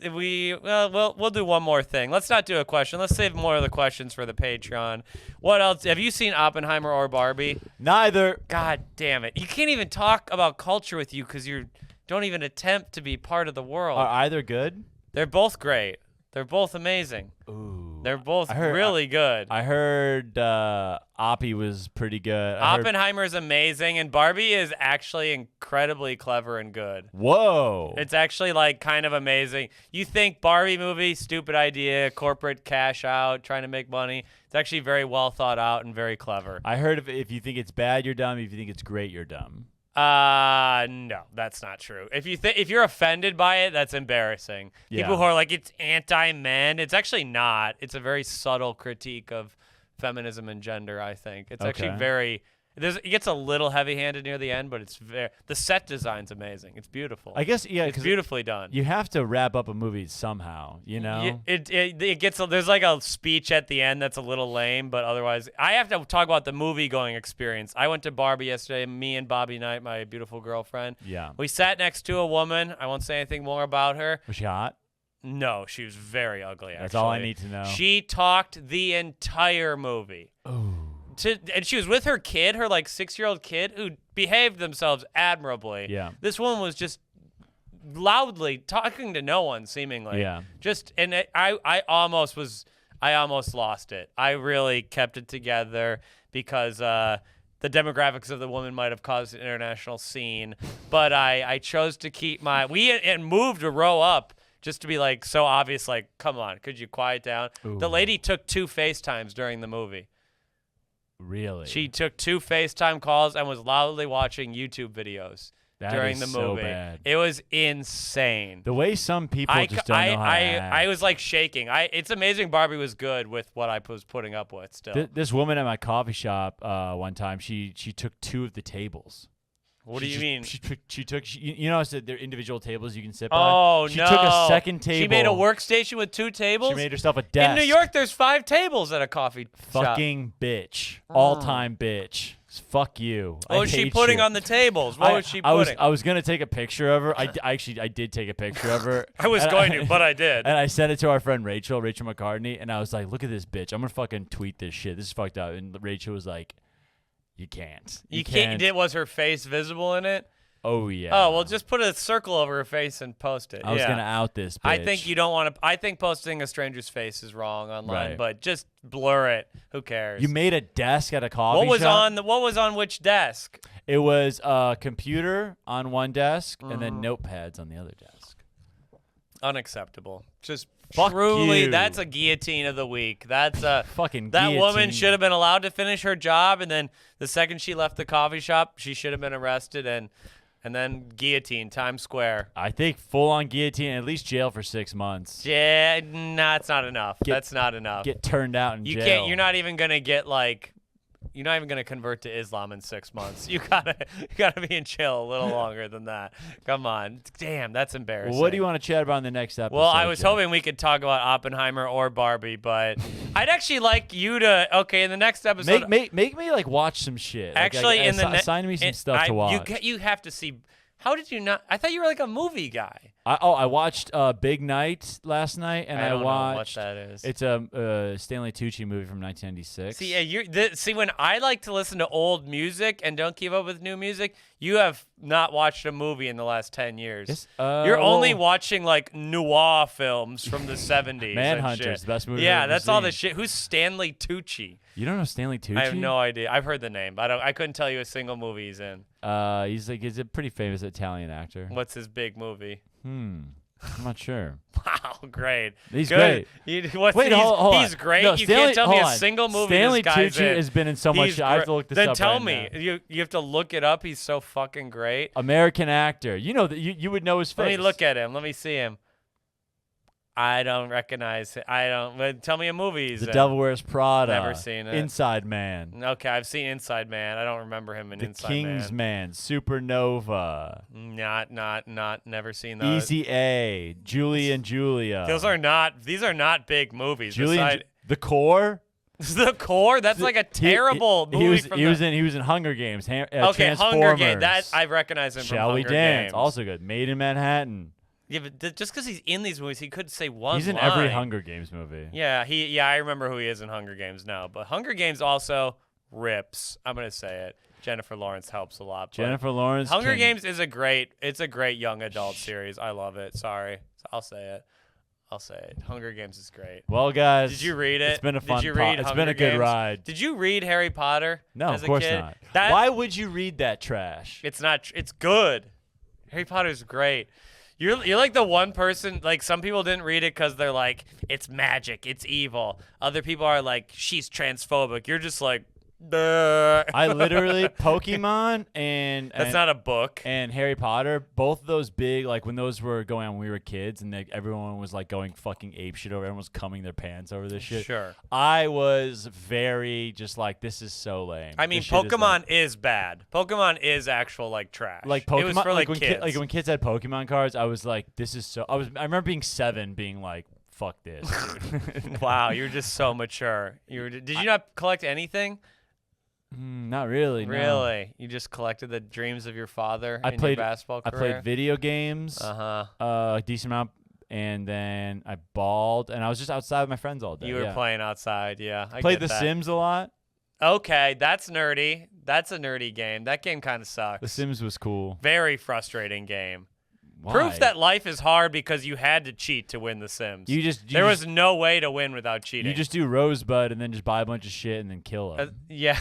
We'll do one more thing. Let's not do a question. Let's save more of the questions for the Patreon. What else? Have you seen Oppenheimer or Barbie? Neither. God damn it. You can't even talk about culture with you because you don't even attempt to be part of the world. Are either good? They're both great. They're both amazing. Ooh. They're both really good. I heard Oppie was pretty good. Oppenheimer's amazing, and Barbie is actually incredibly clever and good. Whoa. It's actually like kind of amazing. You think Barbie movie, stupid idea, corporate cash out, trying to make money. It's actually very well thought out and very clever. I heard if you think it's bad, you're dumb. If you think it's great, you're dumb. No, that's not true. If you're offended by it, that's embarrassing. Yeah. People who are like, it's anti-men, it's actually not. It's a very subtle critique of feminism and gender, I think. It's actually very... It gets a little heavy-handed near the end, but the set design's amazing. It's beautiful. I guess, yeah. It's beautifully done. You have to wrap up a movie somehow, you know? It gets... There's like a speech at the end that's a little lame, but otherwise... I have to talk about the movie-going experience. I went to Barbie yesterday, me and Bobby Knight, my beautiful girlfriend. Yeah. We sat next to a woman. I won't say anything more about her. Was she hot? No, she was very ugly, actually. That's all I need to know. She talked the entire movie. Ooh. And she was with her kid, her like 6-year-old kid, who behaved themselves admirably. Yeah. This woman was just loudly talking to no one, seemingly. Yeah. I almost lost it. I really kept it together because the demographics of the woman might have caused an international scene, but I chose to keep and moved a row up just to be like so obvious, like, come on, could you quiet down? Ooh. The lady took 2 FaceTimes during the movie. Really? She took 2 FaceTime calls and was loudly watching YouTube videos. during is the so movie. bad. It was insane. The way some people just don't know how to act. I was like shaking. It's amazing Barbie was good with what I was putting up with still. This woman at my coffee shop one time, she took 2 of the tables. What do you mean? She took you know I said they're individual tables you can sit Oh, by. She no. took a second table. She made a workstation with 2 tables? She made herself a desk. In New York, there's 5 tables at a coffee shop. Fucking bitch. All-time bitch. Fuck you. What was she putting on the tables? What was she putting? I was gonna take a picture of her. I did take a picture of her. I was going to, but I did. And I sent it to our friend Rachel McCartney, and I was like, "Look at this bitch. I'm gonna fucking tweet this shit. This is fucked up." And Rachel was like, "You can't. You can't. Was her face visible in it? Oh yeah. Oh well, just put a circle over her face and post it. I was gonna out this bitch. I think you don't want to. I think posting a stranger's face is wrong online, Right. but just blur it. Who cares? You made a desk at a coffee what was shop? What was on which desk? It was a computer on one desk and then notepads on the other desk. Unacceptable. Just Fuck truly, you. that's a guillotine of the week. That's a Fucking that woman guillotine. should have been allowed to finish her job, and then the second she left the coffee shop, she should have been arrested and then guillotine, Times Square. I think full on guillotine, at least jail for 6 months. Yeah, nah, it's not enough. That's not enough. Get turned out in You jail. can't. You're not even gonna get like. You're not even gonna convert to Islam in 6 months. You gotta be in jail a little longer than that. Come on, damn, that's embarrassing. Well, what do you want to chat about in the next episode? Well, I was Jeff? hoping we could talk about Oppenheimer or Barbie, but I'd actually like you to. Okay, in the next episode, make me like watch some shit. actually, like, in the assign me some stuff to watch. You have to see. How did you not? I thought you were like a movie guy. I watched Big Night last night, and I don't watched. know what that is. It's a Stanley Tucci movie from 1996. See, see, when I like to listen to old music and don't keep up with new music, you have not watched a movie in the last 10 years. Yes, You're only well, watching like noir films from the 70s. Manhunter's the best movie. Yeah, I've ever that's all the seen. shit. Who's Stanley Tucci? You don't know Stanley Tucci? I have no idea. I've heard the name, but I couldn't tell you a single movie he's in. He's a pretty famous Italian actor. What's his big movie? I'm not sure. Wow, great. He's Good. great. Wait, hold he's on. great. No, You Stanley- can't tell me hold a on. single movie Stanley this guy's Tucci in. has been in so much He's shit. I have to look this then up tell right me. now. You have to look it up. He's so fucking great. American actor. You know that you would know his face. Let me look at him. Let me see him. I don't recognize him. I don't. But tell me a movie he's The in. Devil Wears Prada. Never seen it. Inside Man. Okay, I've seen Inside Man. I don't remember him in The Inside King's Man. Supernova. Not. Never seen those. Easy A. Julie and Julia. These are not big movies. Julie and Beside- The Core. The Core. That's like a terrible movie. He was in Hunger Games. Okay, Transformers. Hunger Games. That I recognize him Shall from We Hunger Dance? Games. Also good. Made in Manhattan. Yeah, but just because he's in these movies, he could say one. He's in line. every Hunger Games movie. Yeah, I remember who he is in Hunger Games now. But Hunger Games also rips. I'm gonna say it. Jennifer Lawrence helps a lot. but Jennifer Lawrence. Hunger can- Games is a great young adult series. I love it. Sorry, I'll say it. Hunger Games is great. Well, guys. Did you read it? It's been a fun. Did you read It's Hunger been a good Games? ride. Did you read Harry Potter? No, as of a course kid? not. That- Why would you read that trash? It's not. It's good. Harry Potter's great. You're like the one person. Like some people didn't read it because they're like, it's magic, it's evil. Other people are like, she's transphobic. You're just like, duh. I literally Pokemon That's not a book. and Harry Potter, both of those big, like when those were going on when we were kids and everyone was like going fucking ape shit over, everyone was cumming their pants over this shit. Sure. I was very just like, this is so lame. I mean, This shit is Pokemon lame. is bad. Pokemon is actual like trash. Like Pokemon, It was for like kids. when kids had Pokemon cards, I was like, this is so. I remember being 7, being like, fuck this. Dude. Wow, you're just so mature. Did you not collect anything? Not really. No. Really? You just collected the dreams of your father I in played your basketball I career? played video games. A decent amount, and then I balled, and I was just outside with my friends all day. You were yeah. playing outside, yeah. I Played get The that. Sims a lot. Okay, that's nerdy. That's a nerdy game. That game kind of sucks. The Sims was cool. Very frustrating game. Why? Proof that life is hard because you had to cheat to win The Sims. There was no way to win without cheating. You just do Rosebud and then just buy a bunch of shit and then kill them. yeah,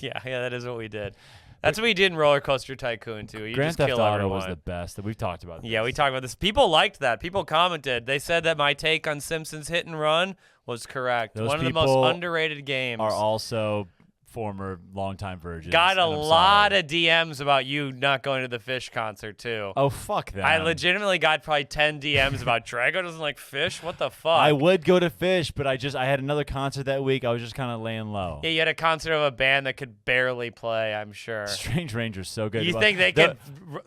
yeah, that is what we did. That's what we did in Roller Coaster Tycoon too. You Grand just Theft kill Auto everyone. was the best. That we've talked about. Yeah, this. we talked about this. People liked that. People commented. They said that my take on Simpsons Hit and Run was correct. Those One of the most people underrated games. are also former longtime virgins. Got a and I'm lot sorry. of DMs about you not going to the Fish concert too. Oh, fuck that. I legitimately got probably 10 DMs about Drago doesn't like Fish. What the fuck? I would go to Fish, but I had another concert that week. I was just kind of laying low. Yeah, you had a concert of a band that could barely play, I'm sure. Strange Ranger's so good. You Well, think they they're-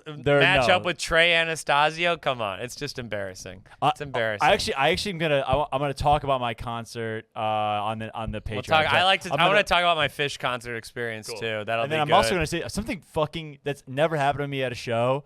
could they're- match no. up with Trey Anastasio? Come on, it's just embarrassing. It's embarrassing. I actually am gonna talk about my concert on the Patreon. We'll talk, I want to gonna- talk about my Fish concert experience too. That'll And be then I'm good. also gonna say something fucking that's never happened to me at a show.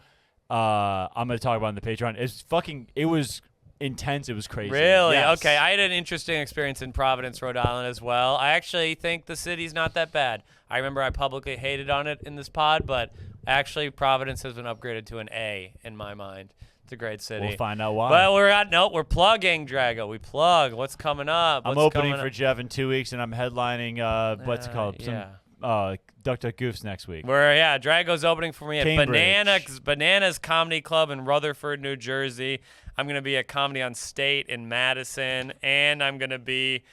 I'm gonna talk about on the Patreon. It was intense. It was crazy. Really? Yes. Okay, I had an interesting experience in Providence, Rhode Island as well. I actually think the city's not that bad. I remember I publicly hated on it in this pod, but actually Providence has been upgraded to an A in my mind. It's a great city. We'll find out why. But we're plugging, Drago. We plug. What's coming up? I'm What's opening coming for up? Jeff in 2 weeks, and I'm headlining. What's it called? Yeah. Duck Duck Goofs next week. Drago's opening for me at Cambridge. Bananas Comedy Club in Rutherford, New Jersey. I'm going to be at Comedy on State in Madison, and I'm going to be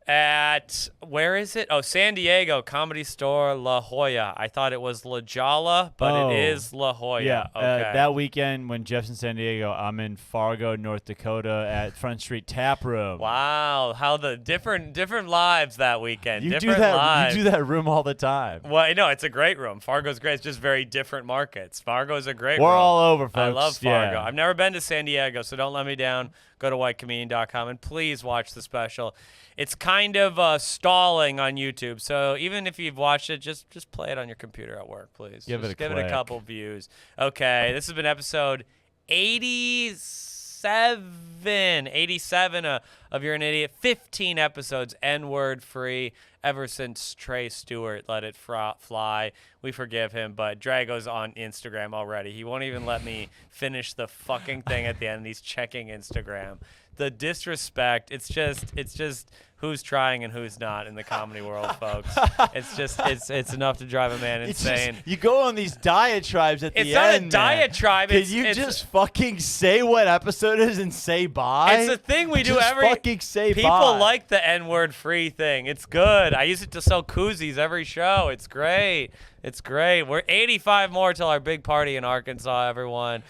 at, where is it? Oh, San Diego Comedy Store La Jolla. I thought it was La Jolla, but it is La Jolla. Yeah, Okay. that weekend when Jeff's in San Diego, I'm in Fargo, North Dakota at Front Street Tap Room. Wow, how the different lives that weekend. You different do that. lives. You do that room all the time. Well, no, it's a great room. Fargo's great. It's just very different markets. Fargo's a great room. We're all over, folks. I love Fargo. Yeah. I've never been to San Diego, so don't let me down. Go to whitecomedian.com and please watch the special. It's kind of stalling on YouTube, so even if you've watched it, just play it on your computer at work, please. Give it Just a give it a click. couple views. Okay, this has been episode 87 of You're an Idiot. 15 episodes N-word free ever since Trey Stewart let it fly. We forgive him, but Drago's on Instagram already. He won't even let me finish the fucking thing at the end. He's checking Instagram. The disrespect, it's just who's trying and who's not in the comedy world, folks. It's enough to drive a man insane. You go on these diatribes at the end. It's not a man. diatribe. Can It's you just fucking say what episode it is and say bye? It's a thing we do Just every. fucking say People bye. like the N-word free thing. It's good. I use it to sell koozies every show. It's great. It's great. We're 85 more till our big party in Arkansas, everyone.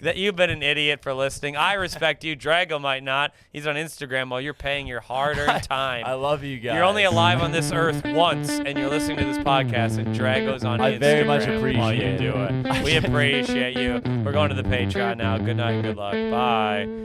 That you've been an idiot for listening. I respect you. Drago might not. He's on Instagram while you're paying your hard-earned time. I love you guys. You're only alive on this earth once, and you're listening to this podcast, and Drago's on I Instagram very much while you appreciate do it. it. We appreciate you. We're going to the Patreon now. Good night and good luck. Bye.